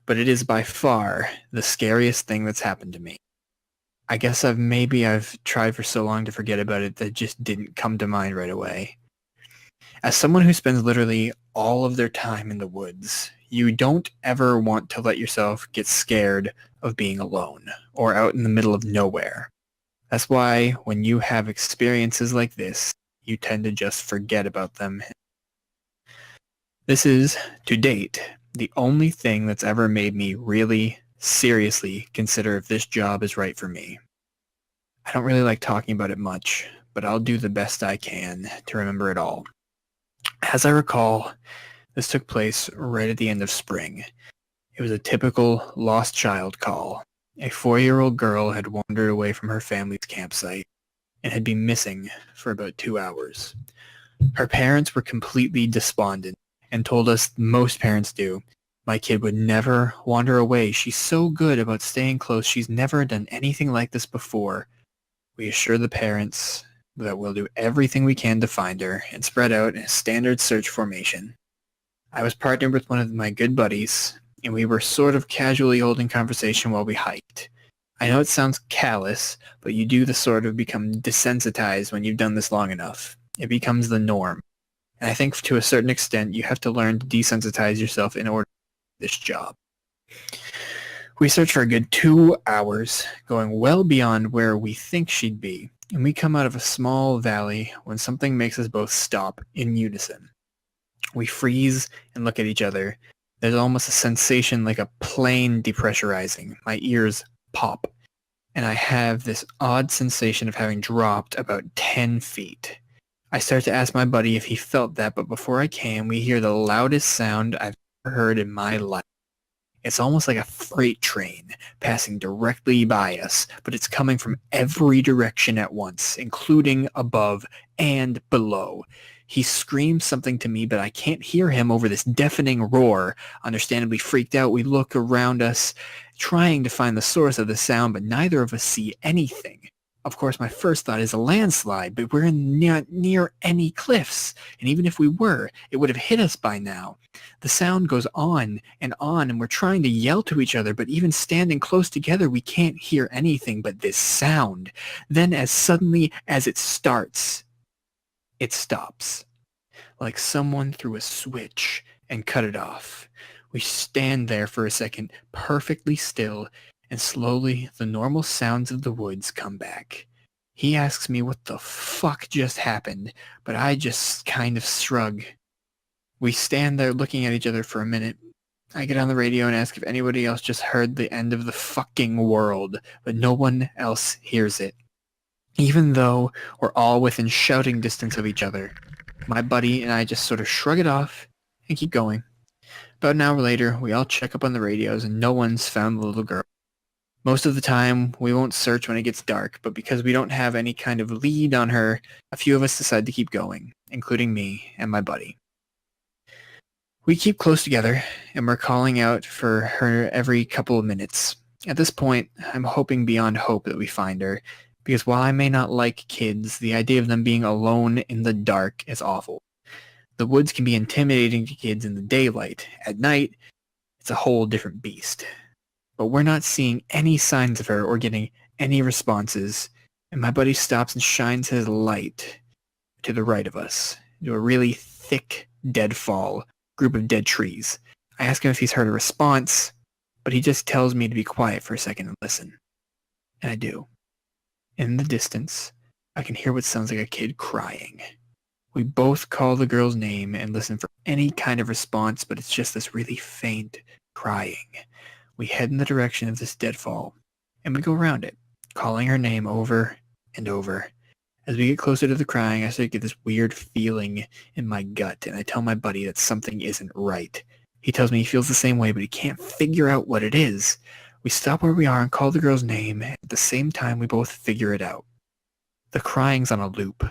but it is by far the scariest thing that's happened to me. I guess I've tried for so long to forget about it that it just didn't come to mind right away. As someone who spends literally all of their time in the woods, you don't ever want to let yourself get scared of being alone or out in the middle of nowhere. That's why when you have experiences like this, you tend to just forget about them. This is, to date, the only thing that's ever made me really, seriously consider if this job is right for me. I don't really like talking about it much, but I'll do the best I can to remember it all. As I recall, this took place right at the end of spring. It was a typical lost child call. A 4-year-old girl had wandered away from her family's campsite and had been missing for about 2 hours. Her parents were completely despondent and told us most parents do. My kid would never wander away. She's so good about staying close. She's never done anything like this before. We assure the parents that we'll do everything we can to find her and spread out in a standard search formation. I was partnered with one of my good buddies, and we were sort of casually holding conversation while we hiked. I know it sounds callous, but you do sort of become desensitized when you've done this long enough. It becomes the norm. And I think to a certain extent, you have to learn to desensitize yourself in order to do this job. We search for a good 2 hours, going well beyond where we think she'd be, and we come out of a small valley when something makes us both stop in unison. We freeze and look at each other. There's almost a sensation like a plane depressurizing. My ears pop, and I have this odd sensation of having dropped about 10 feet. I start to ask my buddy if he felt that, but before I can, we hear the loudest sound I've ever heard in my life. It's almost like a freight train passing directly by us, but it's coming from every direction at once, including above and below. He screams something to me, but I can't hear him over this deafening roar. Understandably freaked out, we look around us, trying to find the source of the sound, but neither of us see anything. Of course, my first thought is a landslide, but we're not near any cliffs, and even if we were, it would have hit us by now. The sound goes on, and we're trying to yell to each other, but even standing close together, we can't hear anything but this sound. Then as suddenly as it starts, it stops, like someone threw a switch and cut it off. We stand there for a second, perfectly still, and slowly the normal sounds of the woods come back. He asks me what the fuck just happened, but I just kind of shrug. We stand there looking at each other for a minute. I get on the radio and ask if anybody else just heard the end of the fucking world, but no one else hears it. Even though we're all within shouting distance of each other, my buddy and I just sort of shrug it off and keep going. About an hour later, we all check up on the radios and no one's found the little girl. Most of the time, we won't search when it gets dark, but because we don't have any kind of lead on her, a few of us decide to keep going, including me and my buddy. We keep close together, and we're calling out for her every couple of minutes. At this point, I'm hoping beyond hope that we find her, because while I may not like kids, the idea of them being alone in the dark is awful. The woods can be intimidating to kids in the daylight. At night, it's a whole different beast. But we're not seeing any signs of her or getting any responses, and my buddy stops and shines his light. to the right of us, into a really thick deadfall group of dead trees. I ask him if he's heard a response, but he just tells me to be quiet for a second and listen. And I do. In the distance, I can hear what sounds like a kid crying. We both call the girl's name and listen for any kind of response, but it's just this really faint crying. We head in the direction of this deadfall, and we go around it, calling her name over and over. As we get closer to the crying, I start to get this weird feeling in my gut, and I tell my buddy that something isn't right. He tells me he feels the same way, but he can't figure out what it is. We stop where we are and call the girl's name, and at the same time we both figure it out. The crying's on a loop.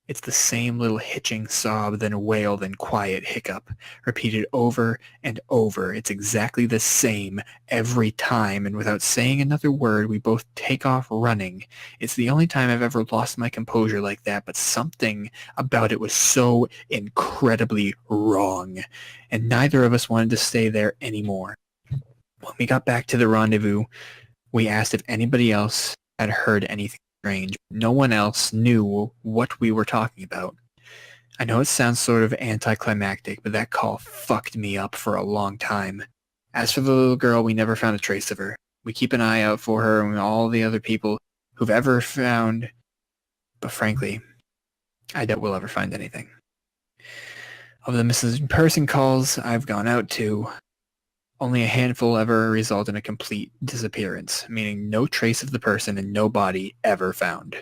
It's the same little hitching sob, then wail, then quiet hiccup, repeated over and over. It's exactly the same every time, and without saying another word, we both take off running. It's the only time I've ever lost my composure like that, but something about it was so incredibly wrong, and neither of us wanted to stay there anymore. When we got back to the rendezvous, we asked if anybody else had heard anything strange. No one else knew what we were talking about. I know it sounds sort of anticlimactic, but that call fucked me up for a long time. As for the little girl, we never found a trace of her. We keep an eye out for her and all the other people who've ever found, but frankly, I doubt we'll ever find anything. Of the missing person calls I've gone out to, only a handful ever result in a complete disappearance, meaning no trace of the person and no body ever found.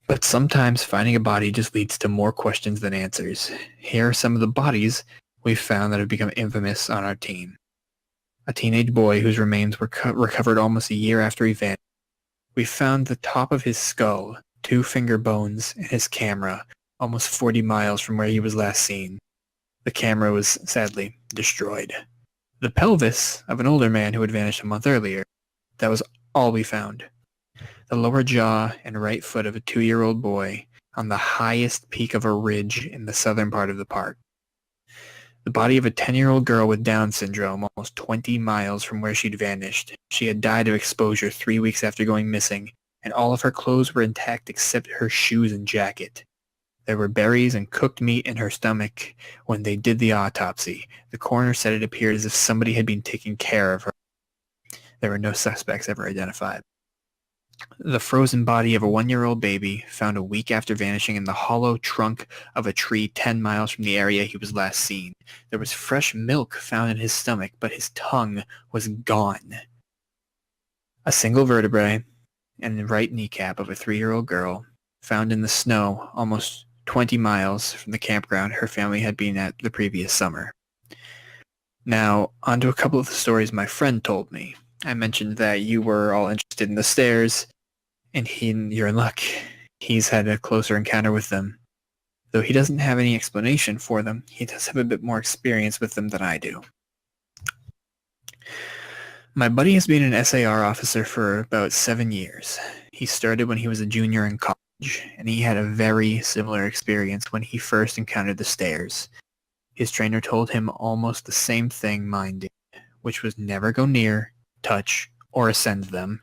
But sometimes finding a body just leads to more questions than answers. Here are some of the bodies we've found that have become infamous on our team. A teenage boy whose remains were recovered almost a year after he vanished. We found the top of his skull, 2 finger bones, and his camera, almost 40 miles from where he was last seen. The camera was sadly destroyed. The pelvis of an older man who had vanished a month earlier. That was all we found. The lower jaw and right foot of a 2-year-old boy on the highest peak of a ridge in the southern part of the park. The body of a 10-year-old girl with Down syndrome almost 20 miles from where she'd vanished. She had died of exposure 3 weeks after going missing, and all of her clothes were intact except her shoes and jacket. There were berries and cooked meat in her stomach when they did the autopsy. The coroner said it appeared as if somebody had been taking care of her. There were no suspects ever identified. The frozen body of a 1-year-old baby found a week after vanishing in the hollow trunk of a tree 10 miles from the area he was last seen. There was fresh milk found in his stomach, but his tongue was gone. A single vertebrae and the right kneecap of a 3-year-old girl found in the snow almost 20 miles from the campground her family had been at the previous summer. Now, onto a couple of the stories my friend told me. I mentioned that you were all interested in the stairs, and you're in luck. He's had a closer encounter with them. Though he doesn't have any explanation for them, he does have a bit more experience with them than I do. My buddy has been an SAR officer for about 7 years. He started when he was a junior in college, and he had a very similar experience when he first encountered the stairs. His trainer told him almost the same thing mine did, which was never go near, touch, or ascend them.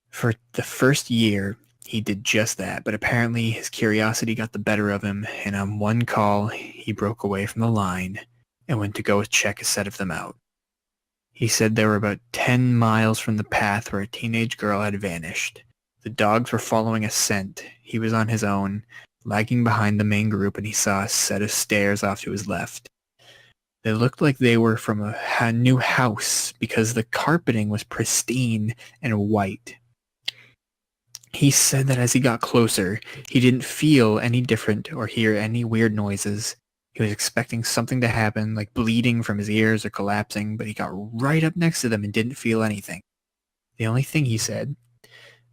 For the first year, he did just that, but apparently his curiosity got the better of him, and on one call, he broke away from the line and went to go check a set of them out. He said they were about 10 miles from the path where a teenage girl had vanished. The dogs were following a scent. He was on his own, lagging behind the main group, and he saw a set of stairs off to his left. They looked like they were from a new house because the carpeting was pristine and white. He said that as he got closer, he didn't feel any different or hear any weird noises. He was expecting something to happen, like bleeding from his ears or collapsing, but he got right up next to them and didn't feel anything. The only thing he said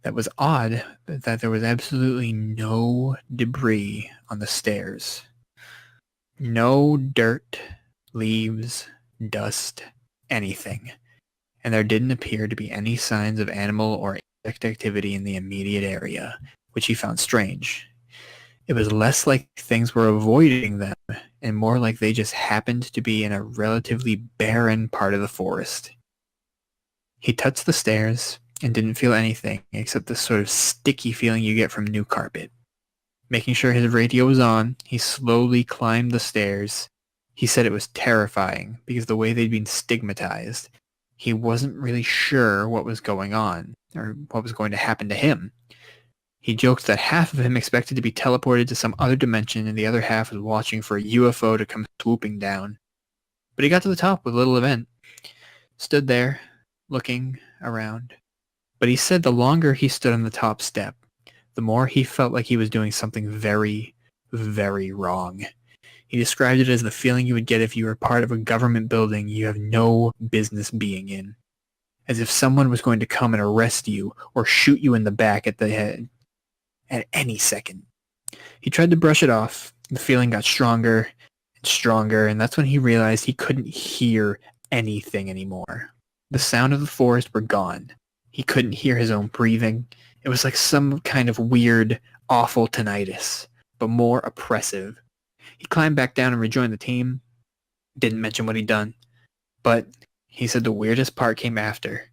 that was odd, but that there was absolutely no debris on the stairs. No dirt, leaves, dust, anything. And there didn't appear to be any signs of animal or insect activity in the immediate area, which he found strange. It was less like things were avoiding them and more like they just happened to be in a relatively barren part of the forest. He touched the stairs and didn't feel anything except the sort of sticky feeling you get from new carpet. Making sure his radio was on, he slowly climbed the stairs. He said it was terrifying because the way they'd been stigmatized, he wasn't really sure what was going on or what was going to happen to him. He joked that half of him expected to be teleported to some other dimension and the other half was watching for a UFO to come swooping down. But he got to the top with little event. Stood there, looking around. But he said the longer he stood on the top step, the more he felt like he was doing something very, very wrong. He described it as the feeling you would get if you were part of a government building you have no business being in. As if someone was going to come and arrest you or shoot you in the back at the head at any second. He tried to brush it off. The feeling got stronger and stronger, and that's when he realized he couldn't hear anything anymore. The sound of the forest were gone. He couldn't hear his own breathing. It was like some kind of weird, awful tinnitus, but more oppressive. He climbed back down and rejoined the team. Didn't mention what he'd done. But he said the weirdest part came after.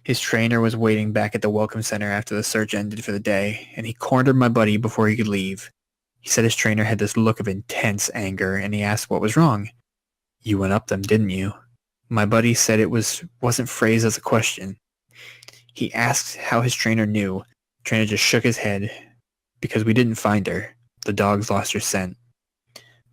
His trainer was waiting back at the welcome center after the search ended for the day, and he cornered my buddy before he could leave. He said his trainer had this look of intense anger, and he asked what was wrong. "You went up them, didn't you?" My buddy said it wasn't phrased as a question. He asked how his trainer knew. The trainer just shook his head. "Because we didn't find her. The dogs lost her scent."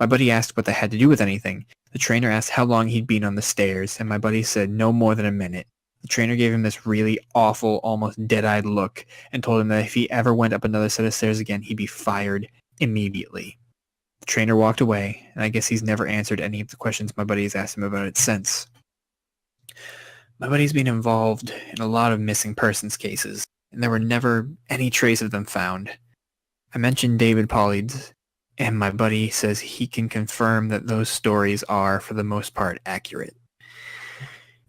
My buddy asked what that had to do with anything. The trainer asked how long he'd been on the stairs, and my buddy said no more than a minute. The trainer gave him this really awful, almost dead-eyed look and told him that if he ever went up another set of stairs again, he'd be fired immediately. The trainer walked away, and I guess he's never answered any of the questions my buddy has asked him about it since. My buddy's been involved in a lot of missing persons cases, and there were never any trace of them found. I mentioned David Pollids, and my buddy says he can confirm that those stories are, for the most part, accurate.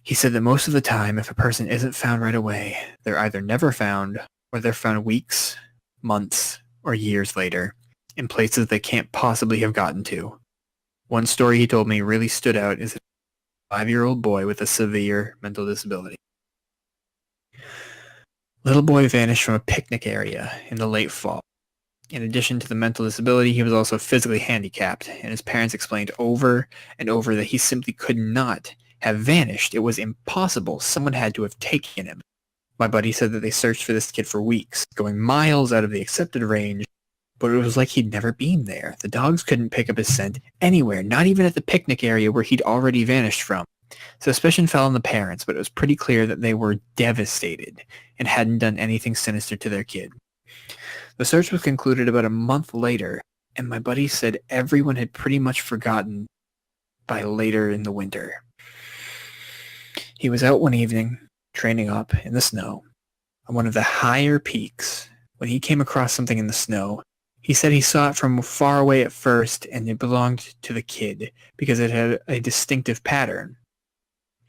He said that most of the time, if a person isn't found right away, they're either never found, or they're found weeks, months, or years later, in places they can't possibly have gotten to. One story he told me really stood out is a 5-year-old boy with a severe mental disability. Little boy vanished from a picnic area in the late fall. In addition to the mental disability, he was also physically handicapped, and his parents explained over and over that he simply could not have vanished. It was impossible. Someone had to have taken him. My buddy said that they searched for this kid for weeks, going miles out of the accepted range, but it was like he'd never been there. The dogs couldn't pick up his scent anywhere, not even at the picnic area where he'd already vanished from. Suspicion fell on the parents, but it was pretty clear that they were devastated and hadn't done anything sinister to their kid. The search was concluded about a month later, and my buddy said everyone had pretty much forgotten by later in the winter. He was out one evening, training up in the snow, on one of the higher peaks. When he came across something in the snow, he said he saw it from far away at first, and it belonged to the kid because it had a distinctive pattern.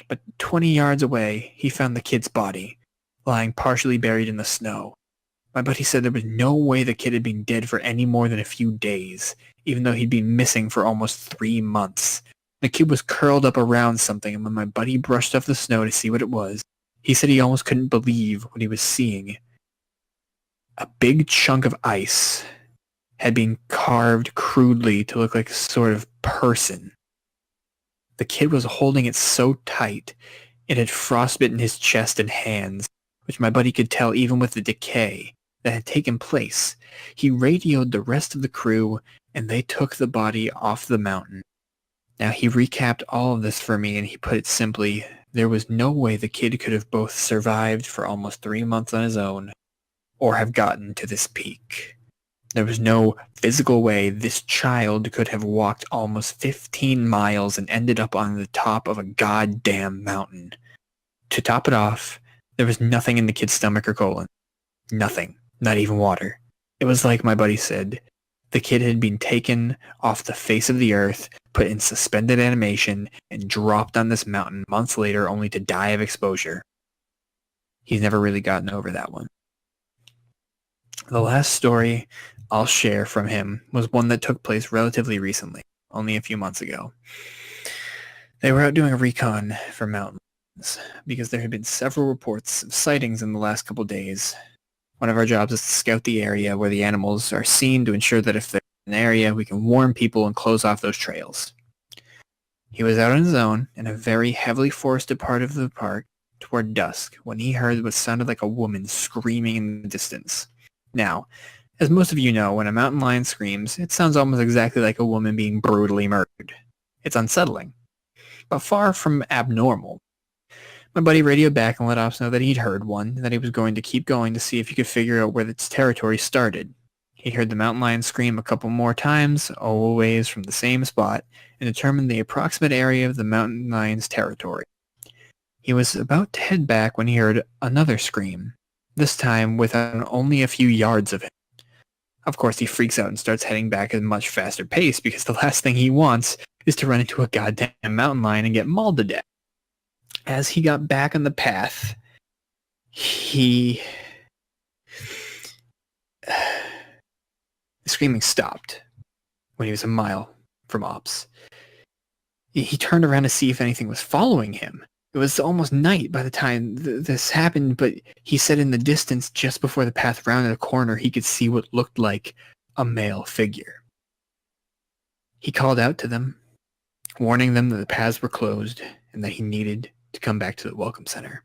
But 20 yards away, he found the kid's body, lying partially buried in the snow. My buddy said there was no way the kid had been dead for any more than a few days, even though he'd been missing for almost 3 months. The kid was curled up around something, and when my buddy brushed off the snow to see what it was, he said he almost couldn't believe what he was seeing. A big chunk of ice had been carved crudely to look like a sort of person. The kid was holding it so tight, it had frostbitten his chest and hands, which my buddy could tell even with the decay that had taken place. He radioed the rest of the crew, and they took the body off the mountain. Now, he recapped all of this for me, and he put it simply, there was no way the kid could have both survived for almost 3 months on his own or have gotten to this peak. There was no physical way this child could have walked almost 15 miles and ended up on the top of a goddamn mountain. To top it off, there was nothing in the kid's stomach or colon. Nothing. Not even water. It was like my buddy said, the kid had been taken off the face of the earth, put in suspended animation, and dropped on this mountain months later only to die of exposure. He's never really gotten over that one. The last story I'll share from him was one that took place relatively recently, only a few months ago. They were out doing a recon for mountains because there had been several reports of sightings in the last couple days One of our jobs is to scout the area where the animals are seen to ensure that if they're in an area, we can warn people and close off those trails. He was out on his own in a very heavily forested part of the park toward dusk when he heard what sounded like a woman screaming in the distance. Now, as most of you know, when a mountain lion screams, it sounds almost exactly like a woman being brutally murdered. It's unsettling, but far from abnormal. My buddy radioed back and let ops know that he'd heard one, and that he was going to keep going to see if he could figure out where its territory started. He heard the mountain lion scream a couple more times, always from the same spot, and determined the approximate area of the mountain lion's territory. He was about to head back when he heard another scream, this time within only a few yards of him. Of course, he freaks out and starts heading back at a much faster pace because the last thing he wants is to run into a goddamn mountain lion and get mauled to death. As he got back on the path, the screaming stopped when he was a mile from ops. He turned around to see if anything was following him. It was almost night by the time this happened, but he said in the distance, just before the path rounded a corner, he could see what looked like a male figure. He called out to them, warning them that the paths were closed and that he needed to come back to the welcome center.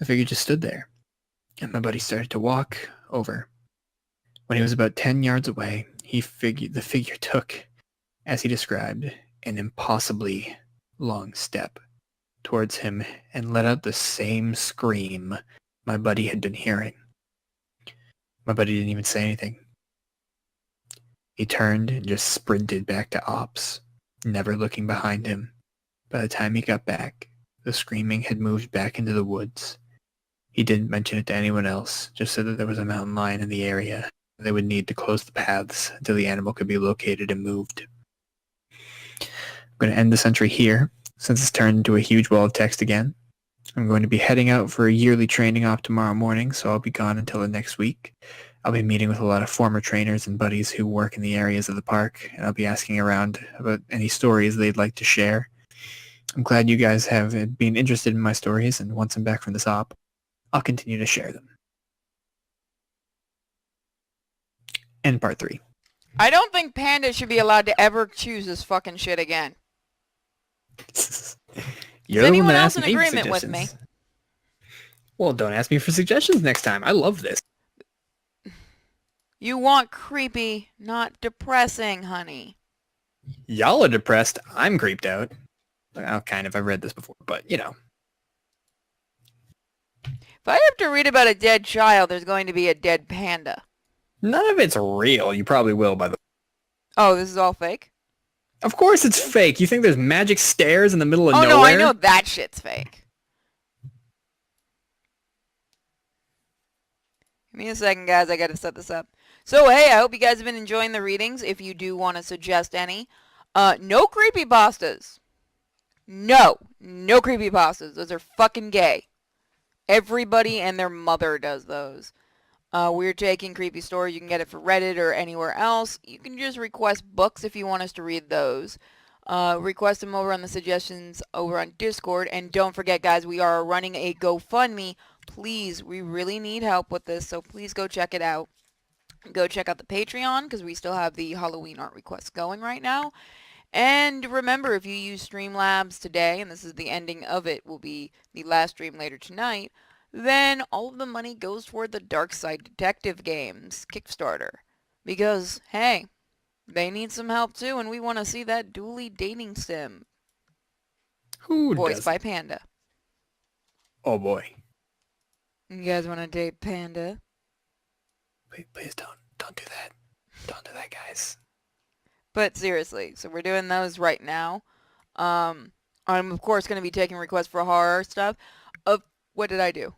The figure just stood there, and my buddy started to walk over. When he was about 10 yards away, the figure took, as he described, an impossibly long step towards him and let out the same scream my buddy had been hearing. My buddy didn't even say anything. He turned and just sprinted back to ops, never looking behind him. By the time he got back, the screaming had moved back into the woods. He didn't mention it to anyone else, just said that there was a mountain lion in the area. They would need to close the paths until the animal could be located and moved. I'm going to end this entry here, since it's turned into a huge wall of text again. I'm going to be heading out for a yearly training off tomorrow morning, so I'll be gone until the next week. I'll be meeting with a lot of former trainers and buddies who work in the areas of the park, and I'll be asking around about any stories they'd like to share. I'm glad you guys have been interested in my stories, and once I'm back from this op, I'll continue to share them. End part 3. I don't think Panda should be allowed to ever choose this fucking shit again. You're Is the one anyone that else asked in me for agreement with me? suggestions. Well, don't ask me for suggestions next time. I love this. You want creepy, not depressing, honey. Y'all are depressed. I'm creeped out. Well, kind of. I've read this before, but, you know. If I have to read about a dead child, there's going to be a dead panda. None of it's real. You probably will, by the way. Oh, this is all fake? Of course it's fake. You think there's magic stairs in the middle of nowhere? Oh, no, I know that shit's fake. Give me a second, guys. I gotta set this up. So, hey, I hope you guys have been enjoying the readings. If you do want to suggest any. No creepypastas. No creepypastas. Those are fucking gay. Everybody and their mother does those. We're taking creepy stories. You can get it for Reddit or anywhere else. You can just request books if you want us to read those. Request them over on the suggestions over on Discord. And don't forget, guys, we are running a GoFundMe. Please, we really need help with this, so please go check it out. Go check out the Patreon, because we still have the Halloween art requests going right now. And remember, if you use Streamlabs today, and this is the ending of it, will be the last stream later tonight, then all of the money goes toward the Dark Side Detective Games Kickstarter. Because, hey, they need some help too, and we want to see that dually dating sim. Who Voiced does? by Panda. Oh boy. You guys want to date Panda? Please don't do that. Don't do that, guys. But seriously, so we're doing those right now. I'm of course going to be taking requests for horror stuff. What did I do?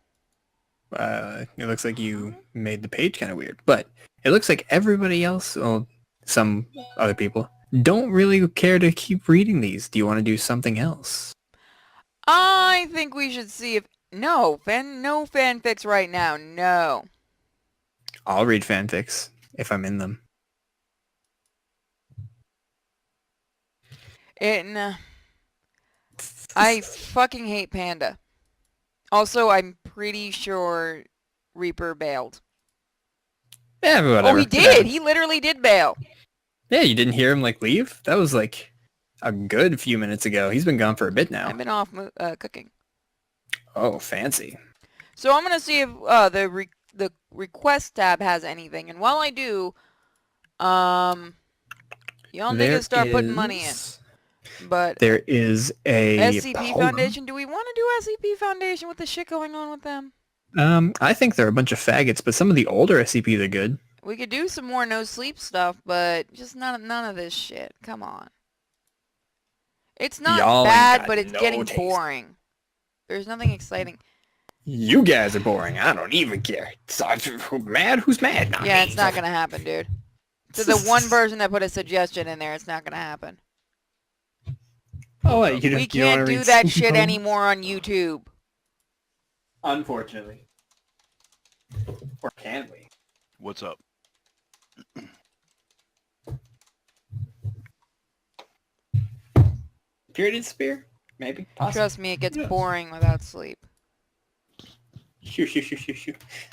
It looks like you made the page kind of weird, but it looks like everybody else, well, some other people, don't really care to keep reading these. Do you want to do something else? I think we should see if... No fanfics right now. No. I'll read fanfics if I'm in them. I fucking hate Panda. Also, I'm pretty sure Reaper bailed. Yeah, but whatever. Oh, he It did! happens. He literally did bail. Yeah, you didn't hear him like leave? That was like a good few minutes ago. He's been gone for a bit now. I've been off cooking. Oh, fancy. So I'm gonna see if the request tab has anything, and while I do, y'all niggas start putting money in. But There is a SCP Foundation, do we want to do SCP Foundation with the shit going on with them? I think they're a bunch of faggots, but some of the older SCPs are good. We could do some more no sleep stuff, but just none of this shit. Come on. It's not Y'all ain't bad, got but it's no getting taste. boring. There's nothing exciting. You guys are boring. I don't even care. Mad? Who's mad? Not Yeah, me. it's not gonna happen, dude. To the one person that put a suggestion in there, it's not gonna happen. Oh, wait, We can't do that shit anymore on YouTube. Unfortunately. Or can we? What's up? Period spear? Maybe. Possibly. Trust me, it gets Yes. boring without sleep. Shoo.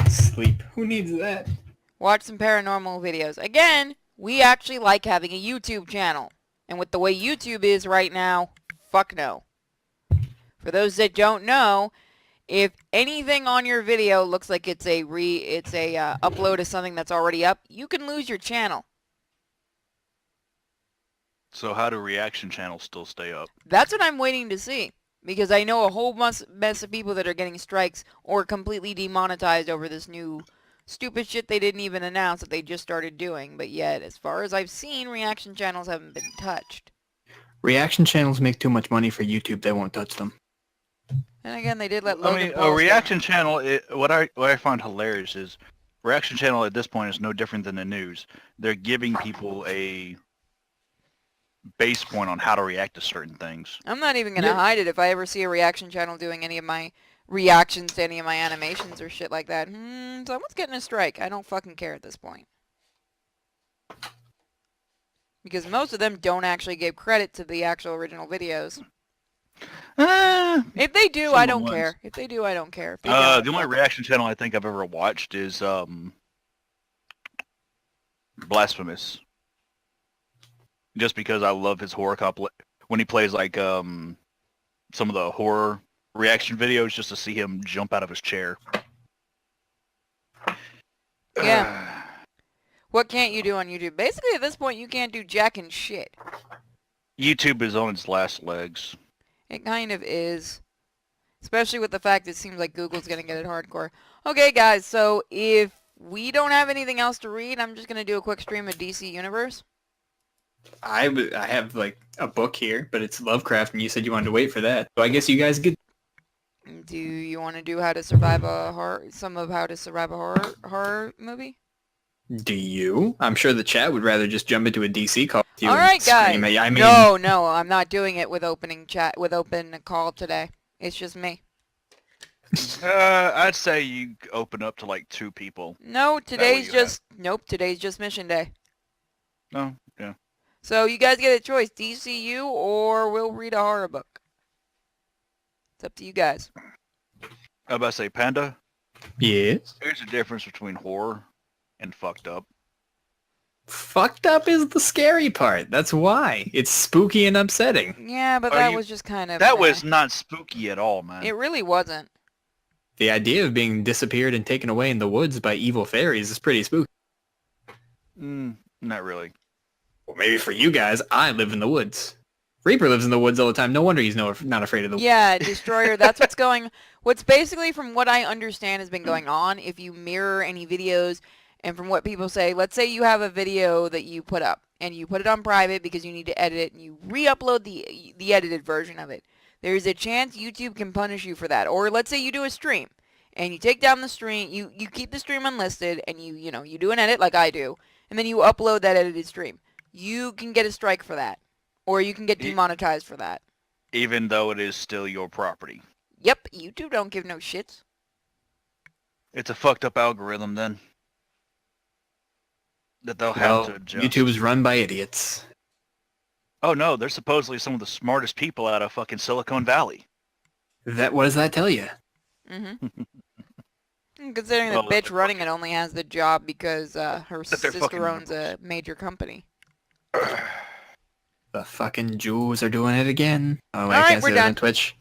Sleep. Who needs that? Watch some paranormal videos. Again, we actually like having a YouTube channel. And with the way YouTube is right now, fuck no. For those that don't know, if anything on your video looks like it's a upload of something that's already up, you can lose your channel. So how do reaction channels still stay up? That's what I'm waiting to see. Because I know a whole mess of people that are getting strikes or completely demonetized over this new stupid shit they didn't even announce that they just started doing. But yet, as far as I've seen, reaction channels haven't been touched. Reaction channels make too much money for YouTube. They won't touch them. And again, they did let I Logan mean, Paul a reaction channel, what I find hilarious is, reaction channel at this point is no different than the news. They're giving people a base point on how to react to certain things. I'm not even going to hide it. If I ever see a reaction channel doing any of my reactions to any of my animations or shit like that, someone's getting a strike. I don't fucking care at this point. Because most of them don't actually give credit to the actual original videos. If they do, I don't care. If they do, I don't care. If they don't, The only reaction channel I think I've ever watched is Blasphemous. Just because I love his horror when he plays like some of the horror reaction videos, just to see him jump out of his chair. Yeah. What can't you do on YouTube? Basically, at this point, you can't do jack and shit. YouTube is on its last legs. It kind of is. Especially with the fact it seems like Google's going to get it hardcore. Okay, guys, so if we don't have anything else to read, I'm just going to do a quick stream of DC Universe. I have like a book here, but it's Lovecraft, and you said you wanted to wait for that. So I guess you guys get. Do you want to do how to survive a horror movie? Do you? I'm sure the chat would rather just jump into a DC call with you. All right, guys. Scream at you. I mean, No, I'm not doing it with open call today. It's just me. I'd say you open up to like 2 people. No, today's just mission day. Oh, yeah. So you guys get a choice, DCU or we'll read a horror book. It's up to you guys. I was about to say, Panda, yes. here's the difference between horror and fucked up. Fucked up is the scary part. That's why. It's spooky and upsetting. Yeah, but that was just kind of... That was not spooky at all, man. It really wasn't. The idea of being disappeared and taken away in the woods by evil fairies is pretty spooky. Not really. Well, maybe for you guys, I live in the woods. Reaper lives in the woods all the time. No wonder he's not afraid of the woods. Yeah, Destroyer, that's what's basically, from what I understand, has been going on. If you mirror any videos, and from what people say, let's say you have a video that you put up, and you put it on private because you need to edit it, and you re-upload the edited version of it. There's a chance YouTube can punish you for that. Or let's say you do a stream, and you take down the stream, you keep the stream unlisted, and you do an edit like I do, and then you upload that edited stream. You can get a strike for that. Or you can get demonetized for that. Even though it is still your property. Yep, YouTube don't give no shits. It's a fucked up algorithm then. That they'll have to adjust. YouTube is run by idiots. Oh no, they're supposedly some of the smartest people out of fucking Silicon Valley. What does that tell you? Mm-hmm. Considering the Well, that bitch running it only has the job because her that they're fucking sister owns liberals. a major company. The fucking Jews are doing it again. Oh, wait, I Alright, can't we're say that on done. Twitch.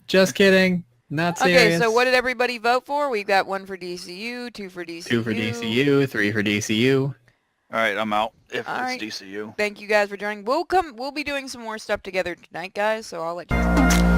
Just kidding. Not Okay, serious. so what did everybody vote for? We've got 1 for DCU, 2 for DCU. 2 for DCU, 3 for DCU. All right, I'm out. If All it's right. DCU. Thank you guys for joining. We'll be doing some more stuff together tonight, guys, so I'll let you know.